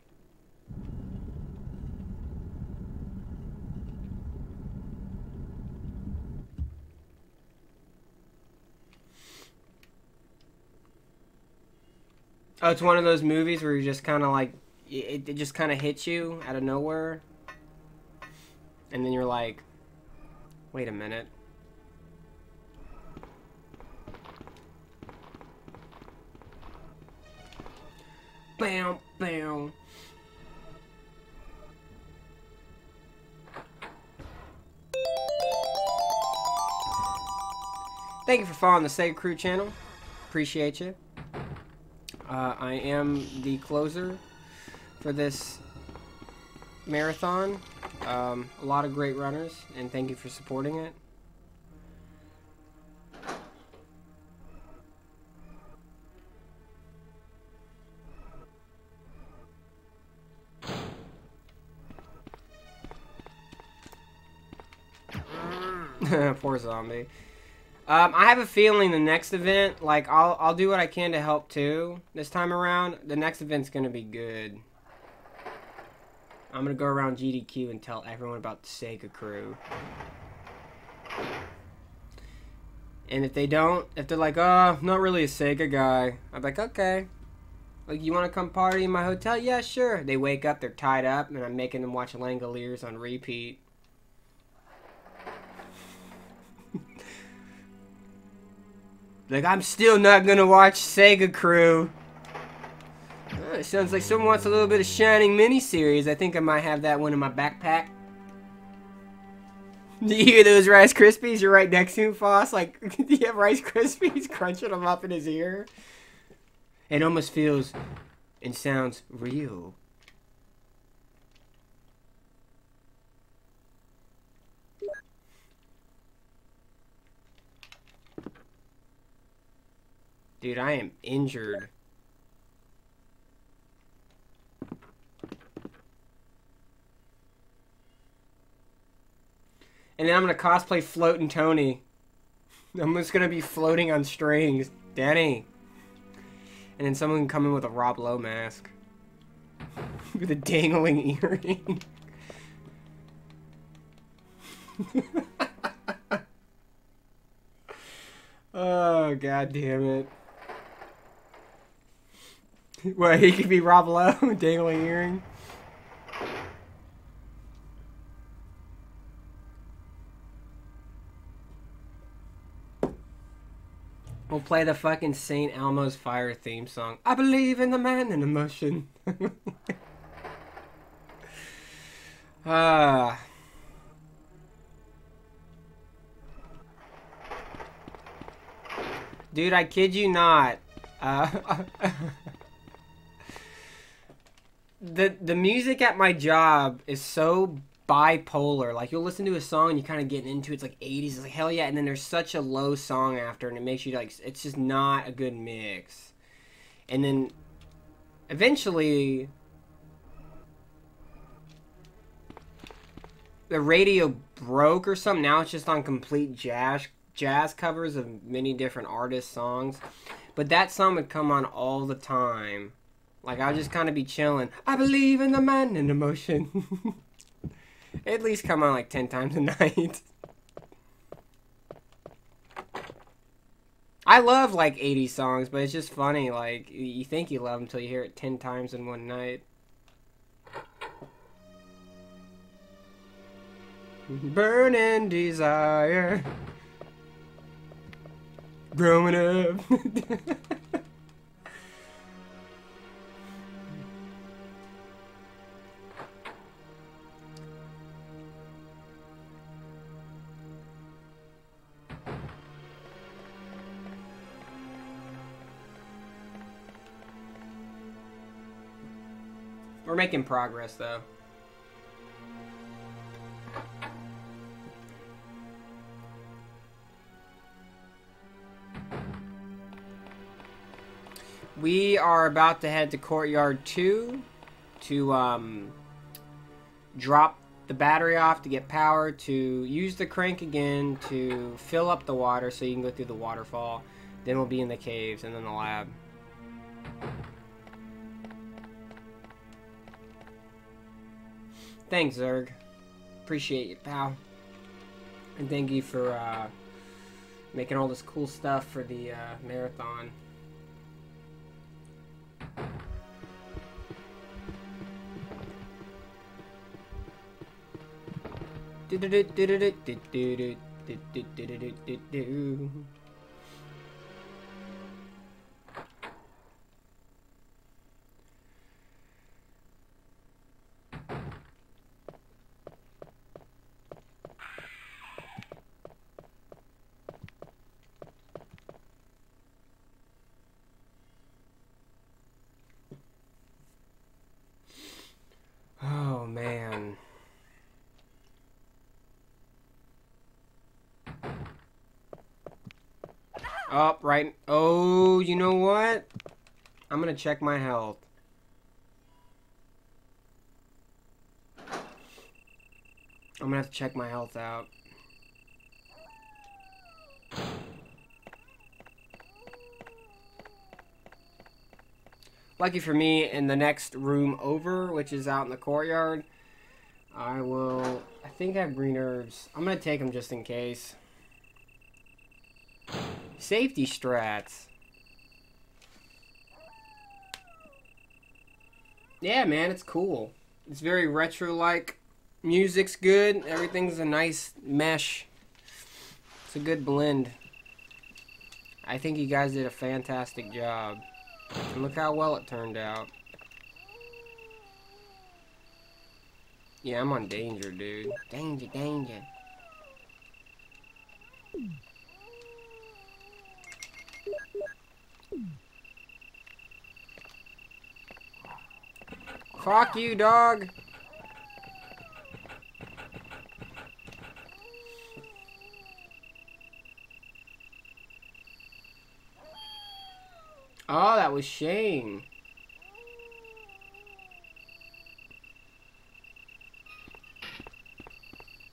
Oh, it's one of those movies where you just kind of like, it just kind of hits you out of nowhere. And then you're like, wait a minute. Bam, bam. Thank you for following the SegaCrew channel. Appreciate you. I am the closer for this marathon. A lot of great runners, and thank you for supporting it. Poor zombie. I have a feeling the next event, like, I'll do what I can to help too this time around. The next event's gonna be good. I'm gonna go around GDQ and tell everyone about the Sega Crew. And if they don't, if they're like, oh, I'm not really a Sega guy, I'm like, okay. Like, you want to come party in my hotel? Yeah, sure. They wake up, they're tied up, and I'm making them watch Langoliers on repeat. Like, I'm still not gonna watch Sega Crew. Oh, it sounds like someone wants a little bit of Shining miniseries. I think I might have that one in my backpack. Do you hear those Rice Krispies? You're right next to him, Foss. Like, do you have Rice Krispies crunching them up in his ear? It almost feels and sounds real. Dude, I am injured. And then I'm gonna cosplay Floatin' Tony. I'm just gonna be floating on strings. Danny. And then someone can come in with a Rob Lowe mask. With a dangling earring. Oh, god damn it. What, he could be Rob Lowe? Dangling earring? We'll play the fucking St. Elmo's Fire theme song. I believe in the man in emotion. Dude, I kid you not. The music at my job is so bipolar. Like, you'll listen to a song and you kind of get into it. It's like 80s. It's like, hell yeah. And then there's such a low song after, and it makes you like, it's just not a good mix. And then eventually the radio broke or something. Now it's just on complete jazz covers of many different artists' songs. But that song would come on all the time. Like, I'll just kind of be chilling. I believe in the man in emotion. At least come on like 10 times a night. I love like 80s songs, but it's just funny. Like, you think you love them until you hear it 10 times in one night. Burning desire. Growing up. We're making progress, though. We are about to head to Courtyard 2 to drop the battery off to get power, to use the crank again to fill up the water so you can go through the waterfall. Then we'll be in the caves and then the lab. Thanks, Zerg. Appreciate you, pal. And thank you for making all this cool stuff for the marathon. Oh, man. Oh, right. Oh, you know what? I'm gonna check my health. I'm gonna have to check my health out. Lucky for me, in the next room over, which is out in the courtyard, I think I have green herbs. I'm gonna take them just in case. Safety strats. Yeah, man, it's cool. It's very retro-like. Music's good. Everything's a nice mesh. It's a good blend. I think you guys did a fantastic job. And look how well it turned out. Yeah, I'm on danger, dude. Danger, danger. Fuck you, dog. Oh, that was Shane.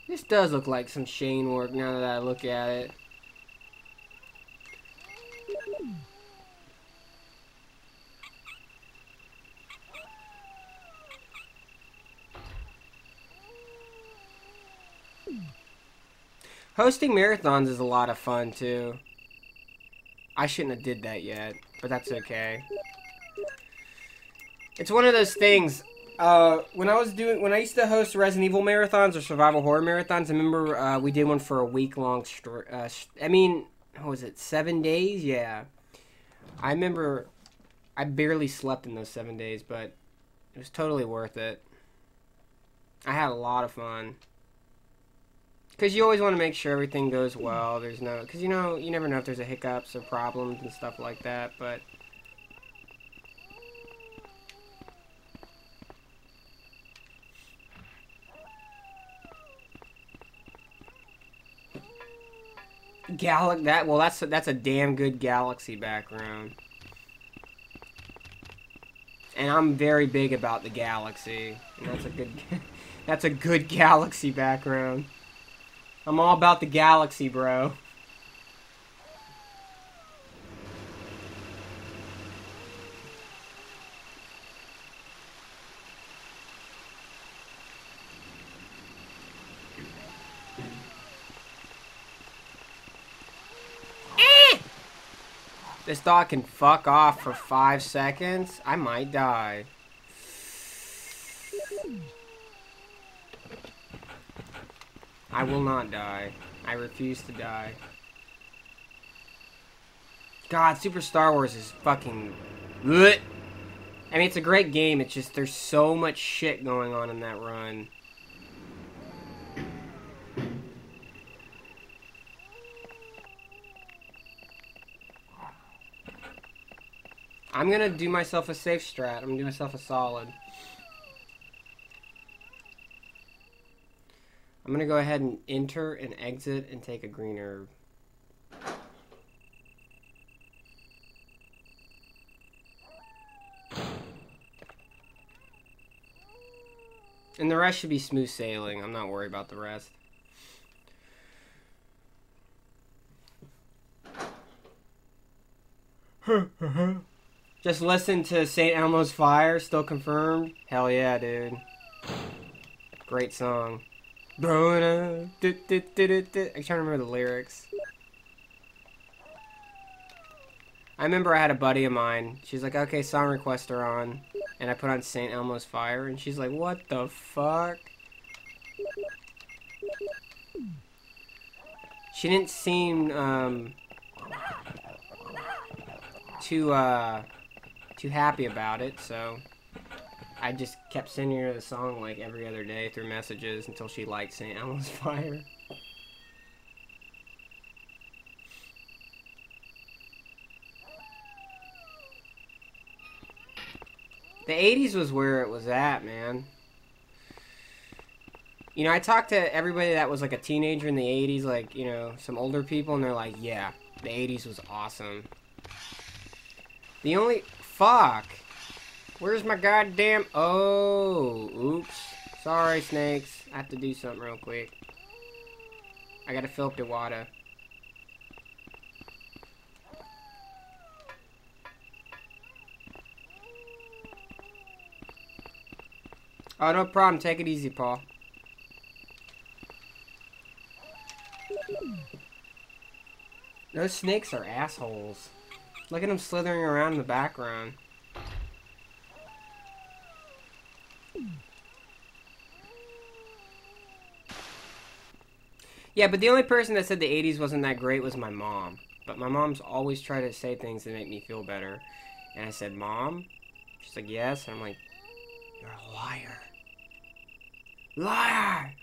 This does look like some Shane work now that I look at it. Hosting marathons is a lot of fun too. I shouldn't have did that yet, but that's okay. It's one of those things. When I used to host Resident Evil marathons or survival horror marathons, I remember we did one for a week-long. What was it? 7 days? Yeah. I remember I barely slept in those 7 days, but it was totally worth it. I had a lot of fun. Because you always want to make sure everything goes well. Because you never know if there's hiccups or problems and stuff like that, but... That's a damn good galaxy background. And I'm very big about the galaxy. And that's a good galaxy background. I'm all about the galaxy, bro. This dog can fuck off for 5 seconds. I might die. I will not die. I refuse to die. God, Super Star Wars is fucking... Blech. I mean, it's a great game. It's just there's so much shit going on in that run. I'm gonna do myself a safe strat. I'm gonna do myself a solid. I'm gonna go ahead and enter and exit and take a green herb. And the rest should be smooth sailing. I'm not worried about the rest. Just listen to St. Elmo's Fire, still confirmed. Hell yeah, dude. Great song. I can't remember the lyrics. I remember I had a buddy of mine. She's like, okay, song requests are on. And I put on St. Elmo's Fire, and she's like, what the fuck? She didn't seem, too happy about it, so I just kept sending her the song like every other day through messages until she liked St. Elmo's Fire. The 80s was where it was at, man. You know, I talked to everybody that was like a teenager in the 80s, like, you know, some older people, and they're like, yeah, the 80s was awesome. The only... Fuck! Where's my goddamn... Oh, oops. Sorry, snakes. I have to do something real quick. I gotta fill up the water. Oh, no problem. Take it easy, Paul. Those snakes are assholes. Look at them slithering around in the background. Yeah, but the only person that said the 80s wasn't that great was my mom. But my mom's always tried to say things that make me feel better. And I said, Mom? She's like, yes. And I'm like, you're a liar. Liar!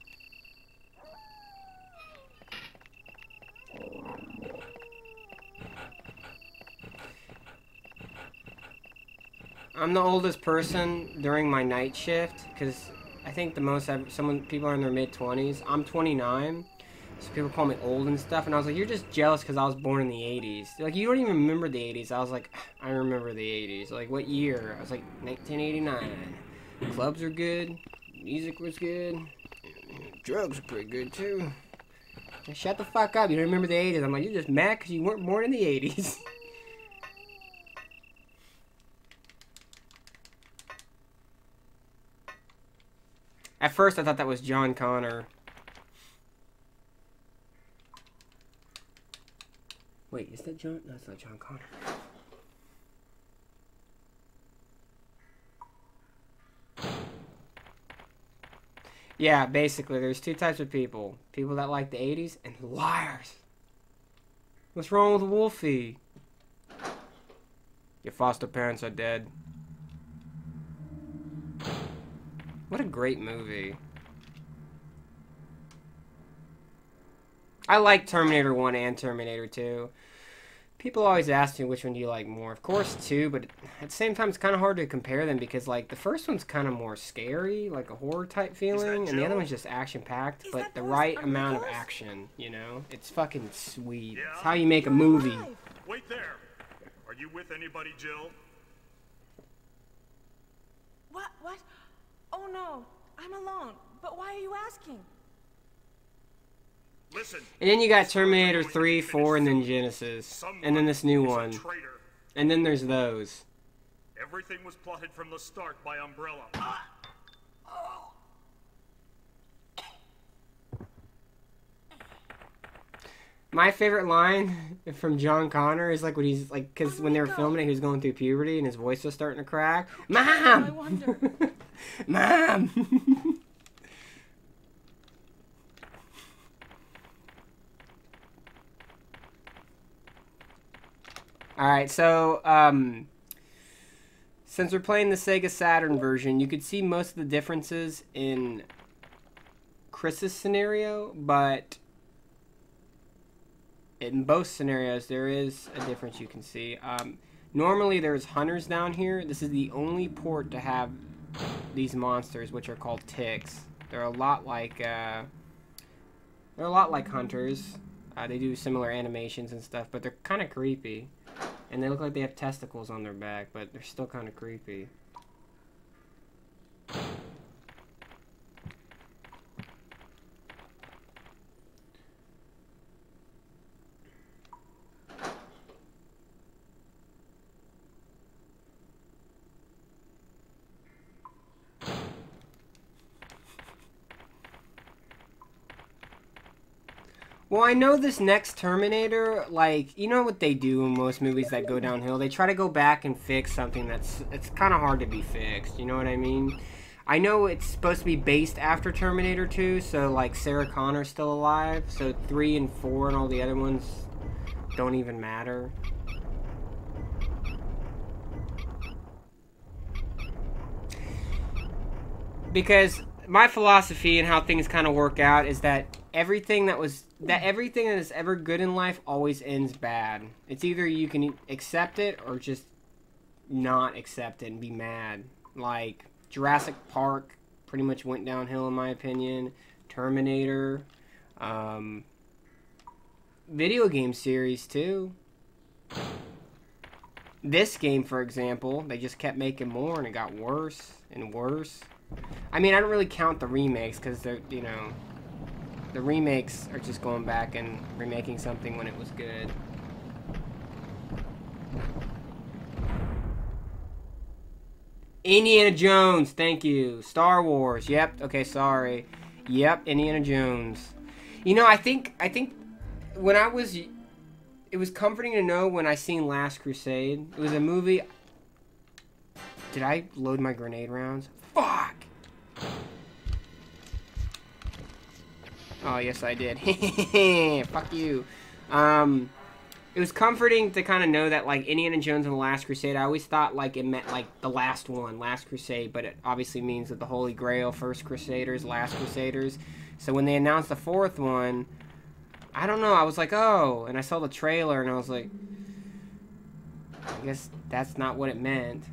I'm the oldest person during my night shift, because I think the most people are in their mid-20s. I'm 29, so people call me old and stuff, and I was like, you're just jealous because I was born in the 80s. They're like, you don't even remember the 80s. I was like, I remember the 80s. Like, what year? I was like, 1989. Clubs are good, music was good, drugs were pretty good too. Shut the fuck up, you don't remember the 80s. I'm like, you're just mad because you weren't born in the 80s. At first, I thought that was John Connor. Wait, is that John? No, that's not John Connor. Yeah, basically, there's two types of people. People that like the 80s and liars. What's wrong with Wolfie? Your foster parents are dead. What a great movie. I like Terminator 1 and Terminator 2. People always ask me which one do you like more. Of course 2, but at the same time it's kind of hard to compare them because like the first one's kind of more scary, like a horror type feeling, and the other one's just action packed, but the right amount of action, you know? It's fucking sweet. It's how you make a movie. Wait there. Are you with anybody, Jill? What? Oh no, I'm alone. But why are you asking? Listen. And then you got Terminator 3, 4, and then Genesis. And then this new one. And then there's those. Everything was plotted from the start by Umbrella. My favorite line from John Connor is like when he's like, because when they were filming it, he was going through puberty and his voice was starting to crack. Mom! I wonder. Mom! Alright, so, since we're playing the Sega Saturn version, you could see most of the differences in Chris's scenario, but in both scenarios, there is a difference you can see. Normally, there's hunters down here. This is the only port to have these monsters, which are called ticks. They're a lot like hunters. They do similar animations and stuff, but they're kind of creepy. And they look like they have testicles on their back, but they're still kind of creepy. Well, I know this next Terminator, like, you know what they do in most movies that go downhill? They try to go back and fix something it's kind of hard to be fixed, you know what I mean? I know it's supposed to be based after Terminator 2, so, like, Sarah Connor's still alive, so 3 and 4 and all the other ones don't even matter. Because my philosophy and how things kind of work out is that everything that is ever good in life always ends bad. It's either you can accept it or just not accept it and be mad. Like Jurassic Park pretty much went downhill in my opinion. Terminator, video game series too. This game, for example, they just kept making more and it got worse and worse. I mean, I don't really count the remakes because they're, you know, the remakes are just going back and remaking something when it was good. Indiana Jones, thank you. Star Wars, yep. Okay, sorry. Yep, Indiana Jones. You know, I think when I was, it was comforting to know when I seen Last Crusade. It was a movie. Did I load my grenade rounds? Fuck! Oh, yes, I did. Fuck you. It was comforting to kind of know that, like, Indiana Jones and the Last Crusade, I always thought, like, it meant, like, the last one, Last Crusade, but it obviously means that the Holy Grail, First Crusaders, Last Crusaders. So when they announced the fourth one, I don't know, I was like, oh, and I saw the trailer, and I was like, I guess that's not what it meant.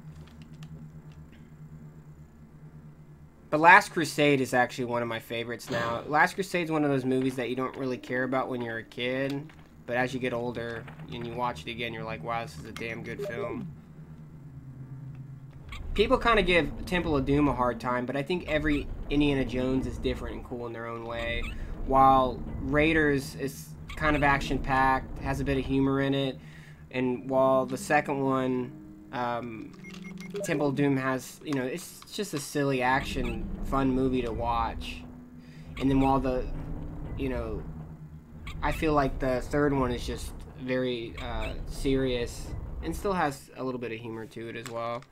But Last Crusade is actually one of my favorites now. Last Crusade is one of those movies that you don't really care about when you're a kid, but as you get older and you watch it again, you're like, wow, this is a damn good film. People kind of give Temple of Doom a hard time, but I think every Indiana Jones is different and cool in their own way. While Raiders is kind of action-packed, has a bit of humor in it, and while the second one, Temple of Doom has, you know, it's just a silly action, fun movie to watch. And then while the, you know, I feel like the third one is just very serious and still has a little bit of humor to it as well.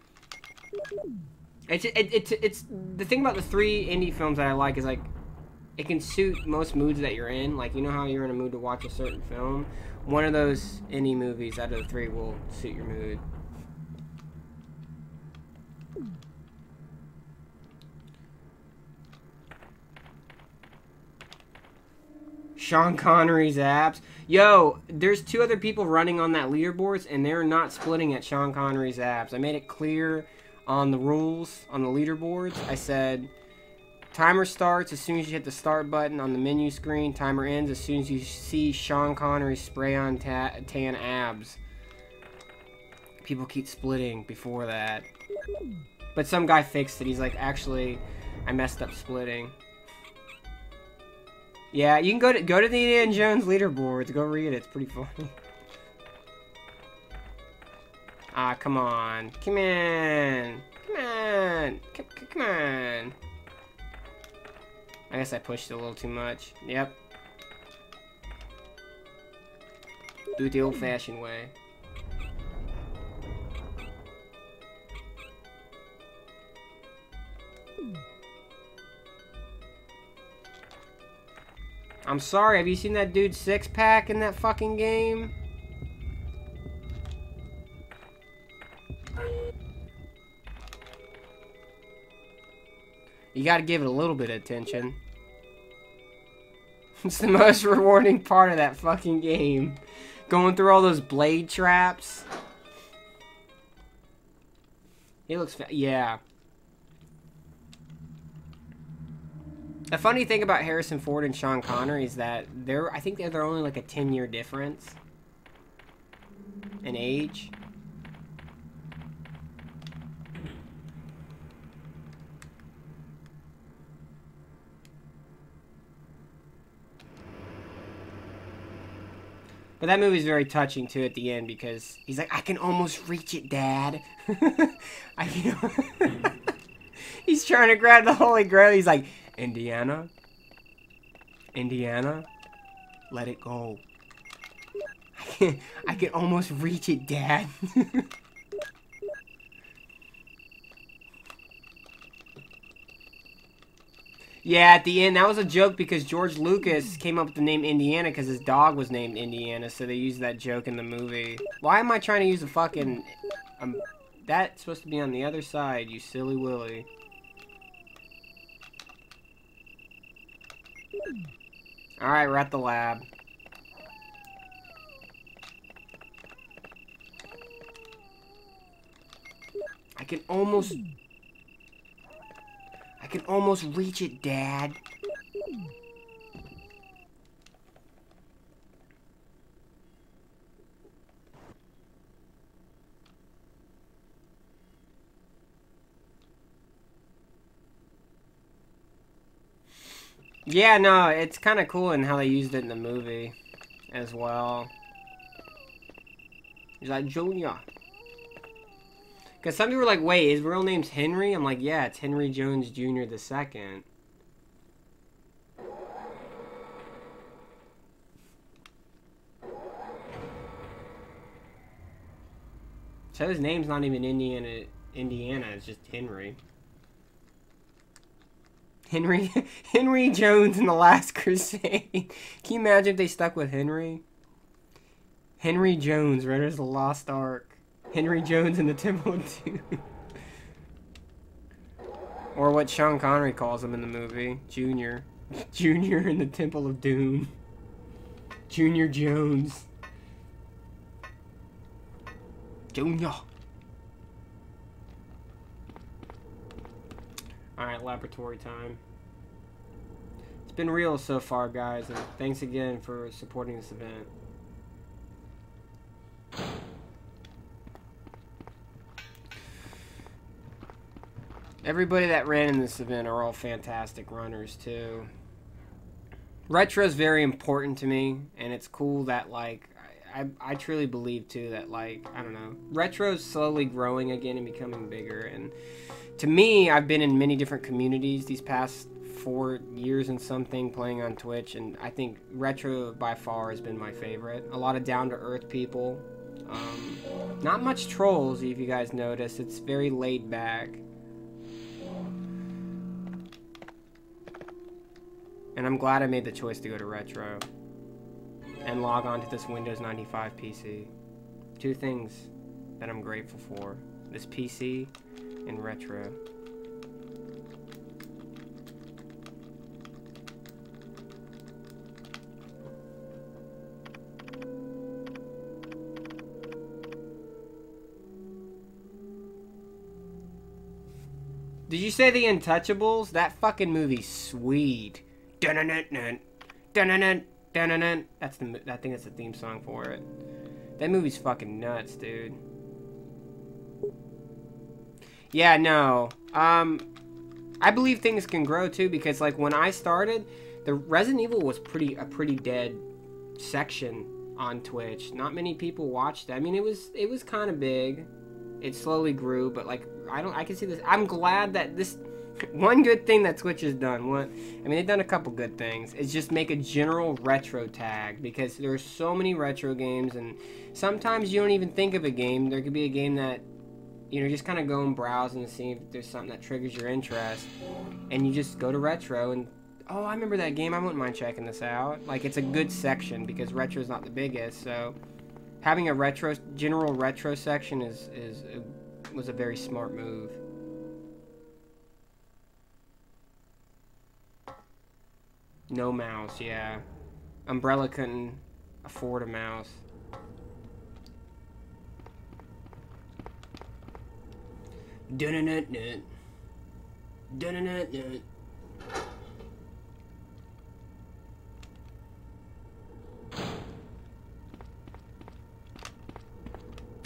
It's the thing about the three indie films that I like is, like, it can suit most moods that you're in. Like, you know how you're in a mood to watch a certain film? One of those indie movies out of the three will suit your mood. Sean Connery's abs. Yo, there's two other people running on that leaderboards, and they're not splitting at Sean Connery's abs. I made it clear on the rules, on the leaderboards. I said, timer starts as soon as you hit the start button on the menu screen. Timer ends as soon as you see Sean Connery's spray-on tan abs. People keep splitting before that. But some guy fixed it. He's like, actually, I messed up splitting. Yeah, you can go to the Indiana Jones leaderboards. Go read it. It's pretty funny. Ah, come on. Come on. Come on. Come on. I guess I pushed it a little too much. Yep. Do it the old-fashioned way. I'm sorry, have you seen that dude's six-pack in that fucking game? You gotta give it a little bit of attention. It's the most rewarding part of that fucking game. Going through all those blade traps. He looks yeah. The funny thing about Harrison Ford and Sean Connery is that I think they're only like a 10-year difference in age. But that movie's very touching too at the end because he's like, I can almost reach it, Dad. He's trying to grab the Holy Grail. He's like, Indiana, let it go. I can almost reach it, Dad. Yeah, at the end, that was a joke because George Lucas came up with the name Indiana because his dog was named Indiana, so they used that joke in the movie. Why am I trying to use a fucking... that's supposed to be on the other side, you silly willy. Alright, we're at the lab. I can almost reach it, Dad. Yeah, no, it's kind of cool in how they used it in the movie as well. He's like, Junior. Because some people were like, wait, his real name's Henry? I'm like, yeah, it's Henry Jones Jr. II. So his name's not even Indiana, it's just Henry. Henry Jones in The Last Crusade. Can you imagine if they stuck with Henry? Henry Jones, Raiders of the Lost Ark. Henry Jones in the Temple of Doom. Or what Sean Connery calls him in the movie. Junior. Junior in the Temple of Doom. Junior Jones. Junior. Alright, laboratory time. It's been real so far, guys, and thanks again for supporting this event. Everybody that ran in this event are all fantastic runners, too. Retro is very important to me, and it's cool that, like, I truly believe, too, that, like, I don't know, retro's slowly growing again and becoming bigger, and to me, I've been in many different communities these past 4 years and something playing on Twitch, and I think retro by far has been my favorite. A lot of down-to-earth people. Not much trolls, if you guys notice. It's very laid back. And I'm glad I made the choice to go to retro and log on to this Windows 95 PC. Two things that I'm grateful for. This PC and retro. Did you say The Untouchables? That fucking movie's sweet. Dun-dun-dun-dun. Dun-dun-dun. Dun-dun-dun. I think that's the theme song for it. That movie's fucking nuts, dude. Yeah, no. I believe things can grow too, because like when I started, the Resident Evil was a pretty dead section on Twitch. Not many people watched it. I mean, it was kind of big. It slowly grew, but like I can see this. I'm glad that this one good thing that Twitch has done. They've done a couple good things. Is just make a general retro tag, because there's so many retro games, and sometimes you don't even think of a game. There could be a game that just kind of go and browse and see if there's something that triggers your interest, and you just go to retro and, oh, I remember that game, I wouldn't mind checking this out. Like, it's a good section, because retro is not the biggest, so having a general retro section was a very smart move. No mouse, yeah. Umbrella couldn't afford a mouse. Dun-dun-dun-dun. Dun-dun-dun-dun.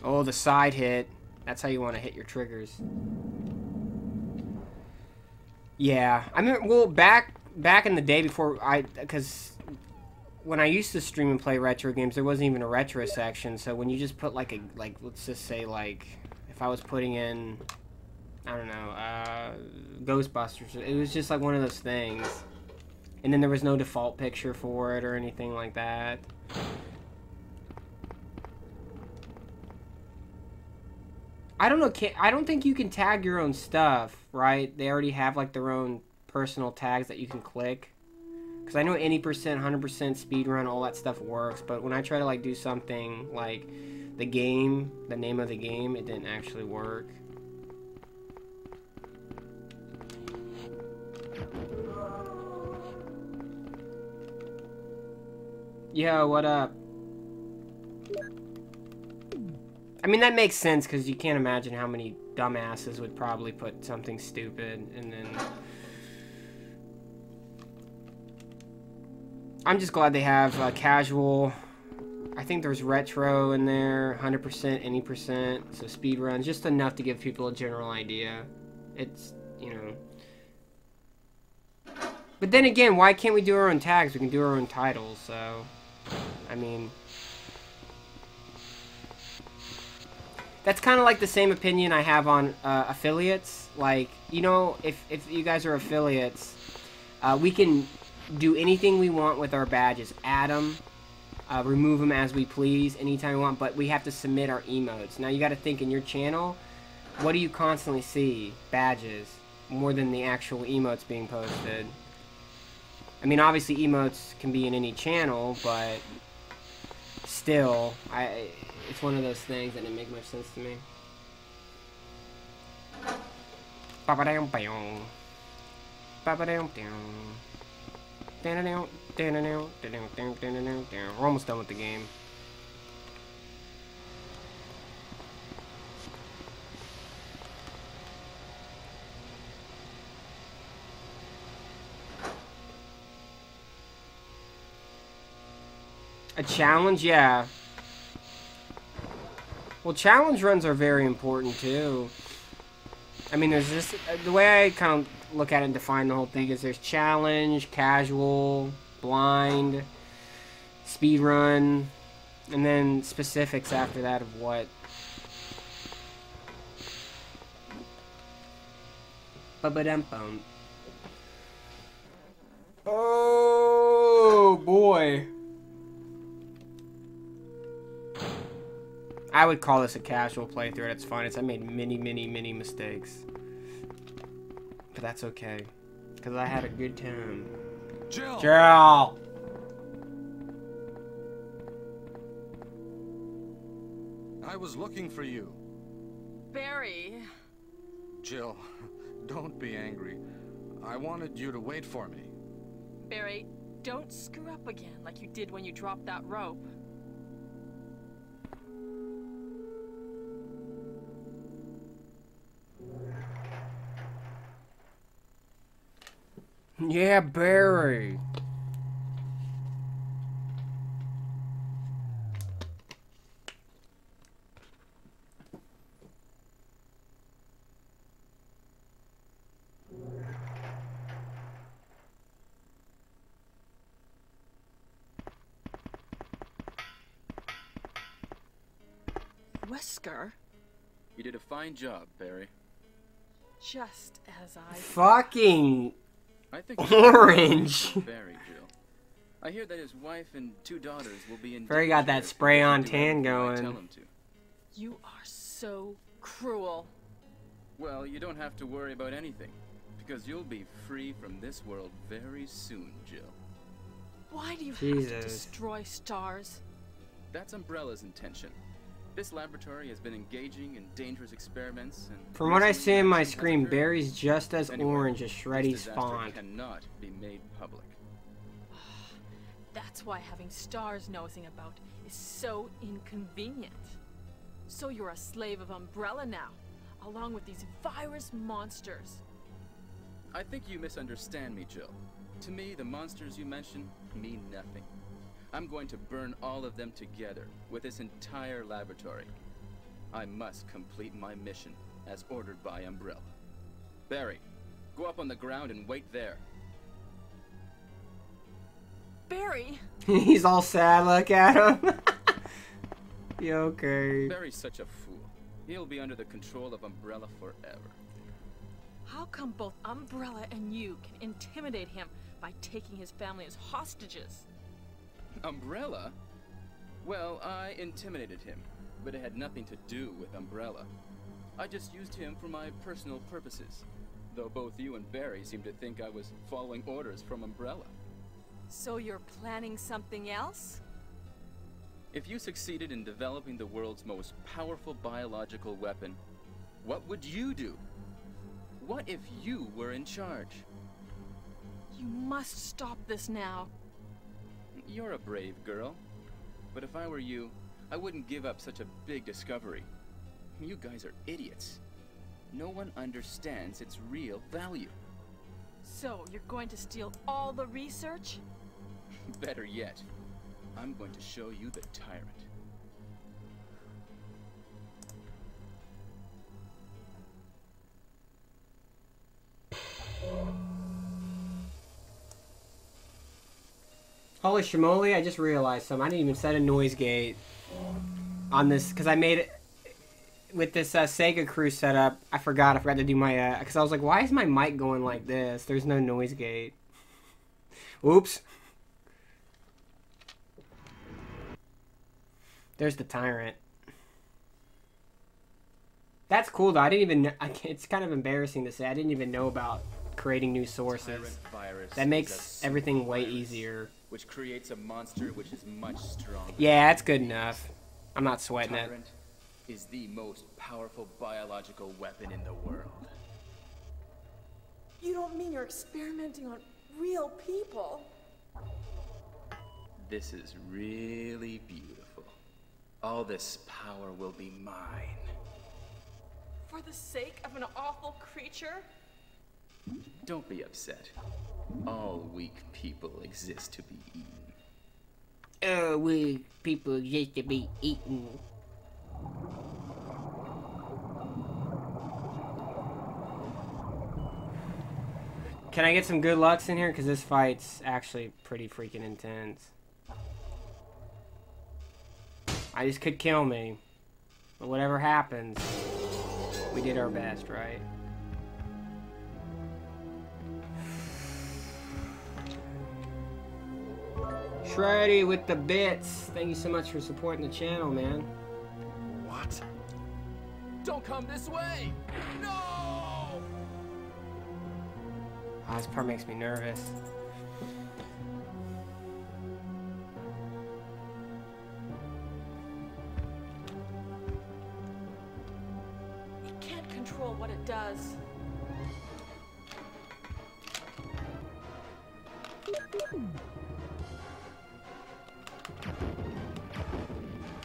Oh, the side hit. That's how you want to hit your triggers. Yeah. I mean, well, back in the day before because when I used to stream and play retro games, there wasn't even a retro section. So when you just put like let's just say, like, if I was putting in, I don't know, Ghostbusters, it was just like one of those things. And then there was no default picture for it or anything like that. I don't know, I don't think you can tag your own stuff, right? They already have like their own personal tags that you can click. Because I know any percent, 100% speedrun, all that stuff works. But when I try to like do something like the game, the name of the game, it didn't actually work. Yo, what up? I mean, that makes sense, because you can't imagine how many dumbasses would probably put something stupid, and then... I'm just glad they have casual. I think there's retro in there, 100%, any percent, so speedruns, just enough to give people a general idea. It's, But then again, why can't we do our own tags? We can do our own titles, so... I mean... That's kind of like the same opinion I have on affiliates. Like, you know, if you guys are affiliates, we can do anything we want with our badges. Add them, remove them as we please, anytime we want, but we have to submit our emotes. Now, you got to think in your channel, what do you constantly see? Badges, more than the actual emotes being posted. I mean, obviously, emotes can be in any channel, but still, it's one of those things that didn't make much sense to me. We're almost done with the game. A challenge, yeah. Well, challenge runs are very important too. I mean, there's just the way I kind of look at it and define the whole thing is there's challenge, casual, blind, speedrun, and then specifics after that of what. Ba-ba-dum-bum. Oh boy. I would call this a casual playthrough. That's fine. I made many mistakes. But that's okay. Because I had a good time. Jill! Jill! I was looking for you. Barry. Jill, don't be angry. I wanted you to wait for me. Barry, don't screw up again like you did when you dropped that rope. Yeah, Barry. Wesker? You did a fine job, Barry. Just as I... Fucking I think orange. Barry, Jill. I hear that his wife and 2 daughters will be in Barry got that danger if he spray-on doesn't do tan everything I going. tell him to. You are so cruel. Well, you don't have to worry about anything, because you'll be free from this world very soon, Jill. Why do you have Jesus. to destroy stars? That's Umbrella's intention. This laboratory has been engaging in dangerous experiments, and From what I recently see in my action has screen, occurred. Barry's just as Anyway, orange as this Shreddy's disaster font. cannot be made public. That's why having stars nosing about is so inconvenient. So you're a slave of Umbrella now, along with these virus monsters. I think you misunderstand me, Jill. To me, the monsters you mention mean nothing. I'm going to burn all of them together with this entire laboratory. I must complete my mission as ordered by Umbrella. Barry, go up on the ground and wait there. Barry! He's all sad, look at him. You okay? Barry's such a fool. He'll be under the control of Umbrella forever. How come both Umbrella and you can intimidate him by taking his family as hostages? Umbrella? Well, I intimidated him, but it had nothing to do with Umbrella. I just used him for my personal purposes, though both you and Barry seem to think I was following orders from Umbrella. So you're planning something else? If you succeeded in developing the world's most powerful biological weapon, what would you do? What if you were in charge? You must stop this now. You're a brave girl, but if I were you, I wouldn't give up such a big discovery. You guys are idiots. No one understands its real value. So you're going to steal all the research? Better yet, I'm going to show you the tyrant. Holy shmoly, I just realized something. I didn't even set a noise gate on this, because I made it... with this SegaCrew setup, I forgot to do my, because I was like, why is my mic going like this? There's no noise gate. Oops. There's the tyrant. That's cool though. I didn't even know, it's kind of embarrassing to say, I didn't even know about creating new sources. That makes everything way easier. Which creates a monster which is much stronger. Yeah, that's good enough. I'm not sweating it. Tyrant is the most powerful biological weapon in the world. You don't mean you're experimenting on real people? This is really beautiful. All this power will be mine. For the sake of an awful creature? Don't be upset. All weak people exist to be eaten. Oh, we people exist to be eaten. Can I get some good lucks in here? Because this fight's actually pretty freaking intense. I just could kill me. But whatever happens, we did our best, right? Shreddy with the bits. Thank you so much for supporting the channel, man. What? Don't come this way! No! Oh, this part makes me nervous. It can't control what it does.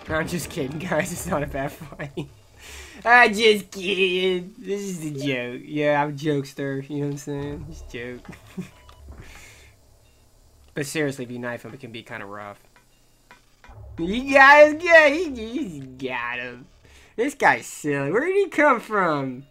I'm just kidding, guys. It's not a bad fight. I'm just kidding. This is a joke. Yeah, I'm a jokester. You know what I'm saying? Just joke. But seriously, if you knife him, it can be kind of rough. You guys, yeah, you got him. This guy's silly. Where did he come from?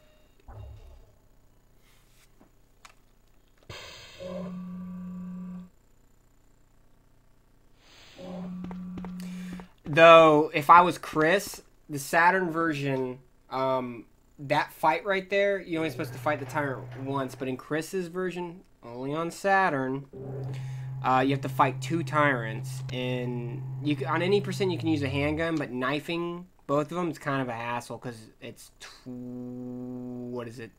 Though, if I was Chris, the Saturn version, that fight right there, you're only supposed to fight the tyrant once, but in Chris's version, only on Saturn, you have to fight 2 tyrants, and you can, on any percent you can use a handgun, but knifing both of them is kind of a hassle, because it's, what is it,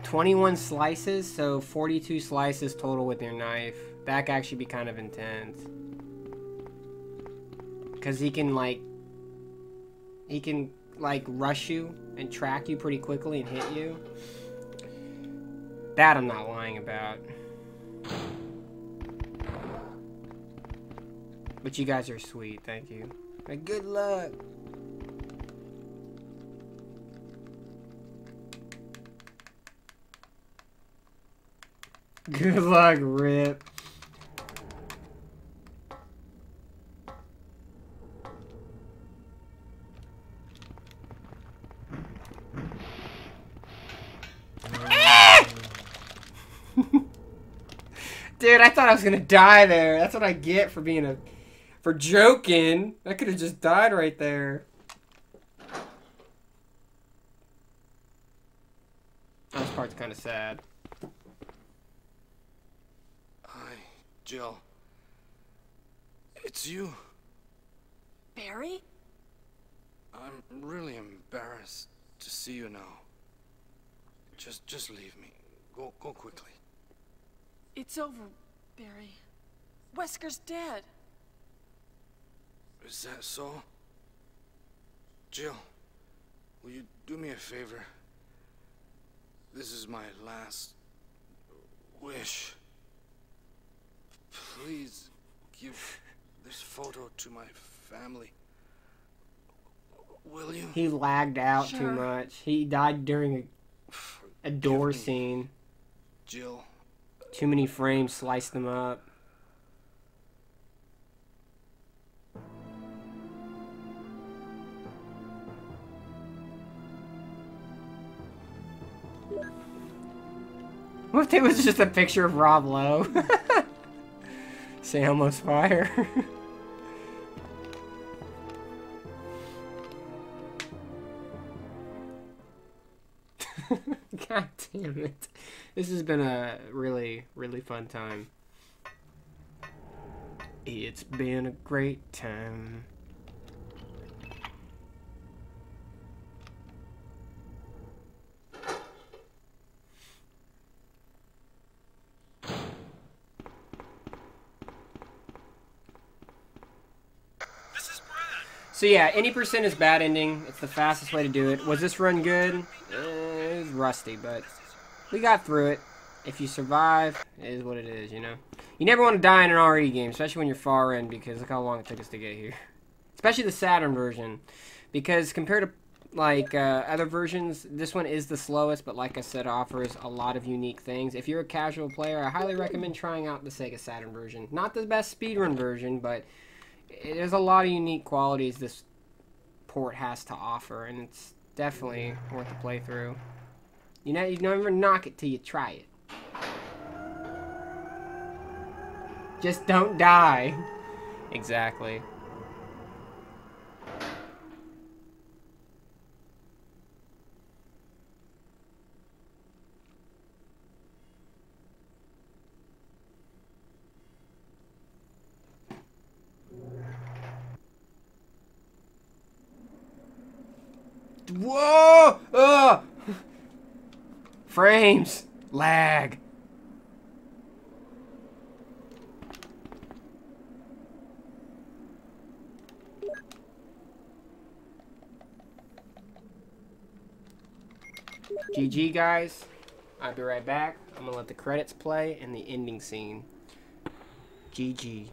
21 slices, so 42 slices total with your knife. That could actually be kind of intense. Because he can, like, rush you and track you pretty quickly and hit you. That I'm not lying about. But you guys are sweet, thank you. And good luck. Good luck, Rip. Dude, I thought I was gonna die there. That's what I get for being for joking. I could have just died right there. This part's kind of sad. Hi, Jill. It's you. Barry? I'm really embarrassed to see you now. Just leave me. Go quickly. It's over, Barry. Wesker's dead. Is that so? Jill, will you do me a favor? This is my last wish. Please give this photo to my family. Will you? He lagged out too Sure. much. He died during a door scene. Jill. Too many frames sliced them up. What if it was just a picture of Rob Lowe? Say almost fire. God damn it. This has been a really, really fun time. It's been a great time. So yeah, any percent is bad ending. It's the fastest way to do it. Was this run good? It was rusty, but we got through it. If you survive, it is what it is, you know? You never want to die in an RE game, especially when you're far in, because look how long it took us to get here. Especially the Saturn version. Because compared to, like, other versions, this one is the slowest, but like I said, offers a lot of unique things. If you're a casual player, I highly recommend trying out the Sega Saturn version. Not the best speedrun version, but there's a lot of unique qualities this port has to offer, and it's definitely worth the playthrough. You know, you never knock it till you try it. Just don't die. Exactly. Whoa! Ugh! Frames! Lag! GG, guys. I'll be right back. I'm gonna let the credits play and the ending scene. GG.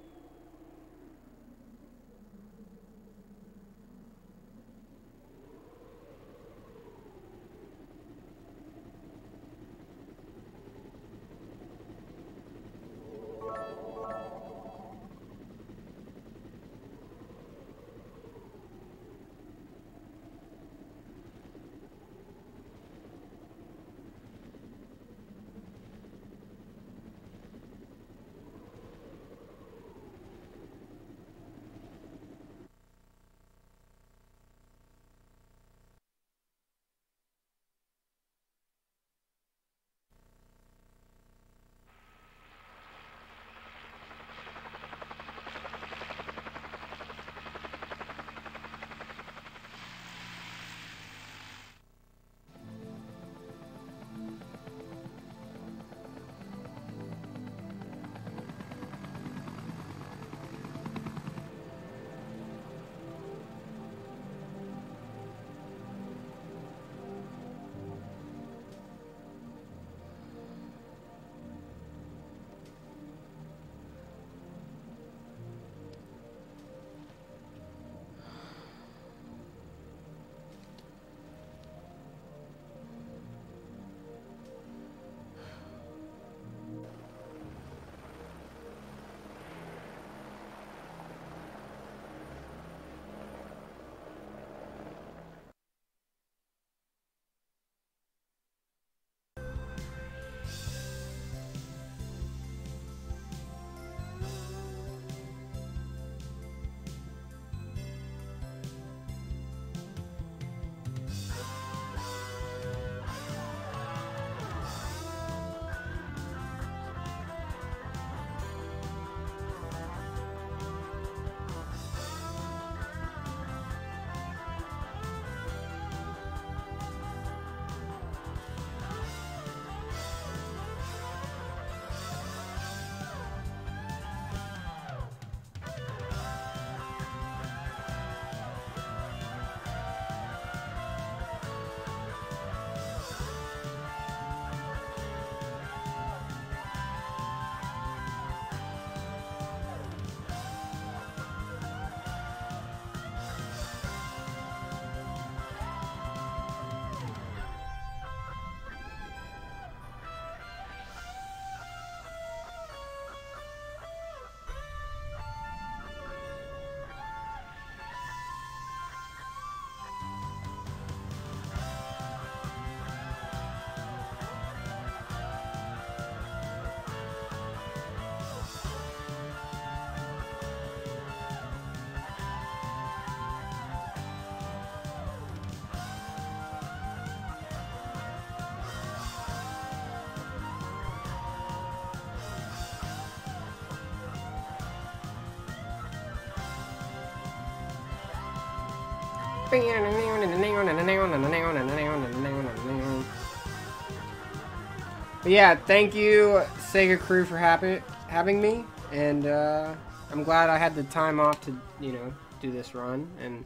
But yeah, thank you SegaCrew for having me, and I'm glad I had the time off to, you know, do this run. And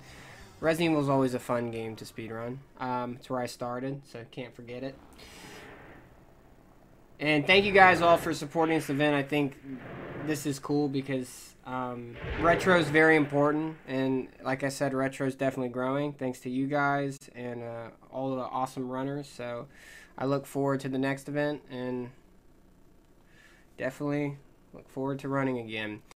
Resident Evil is always a fun game to speedrun. It's where I started, so can't forget it. And thank you guys all for supporting this event. I think this is cool because retro is very important, and like I said, retro is definitely growing thanks to you guys and all the awesome runners. So I look forward to the next event, and definitely look forward to running again.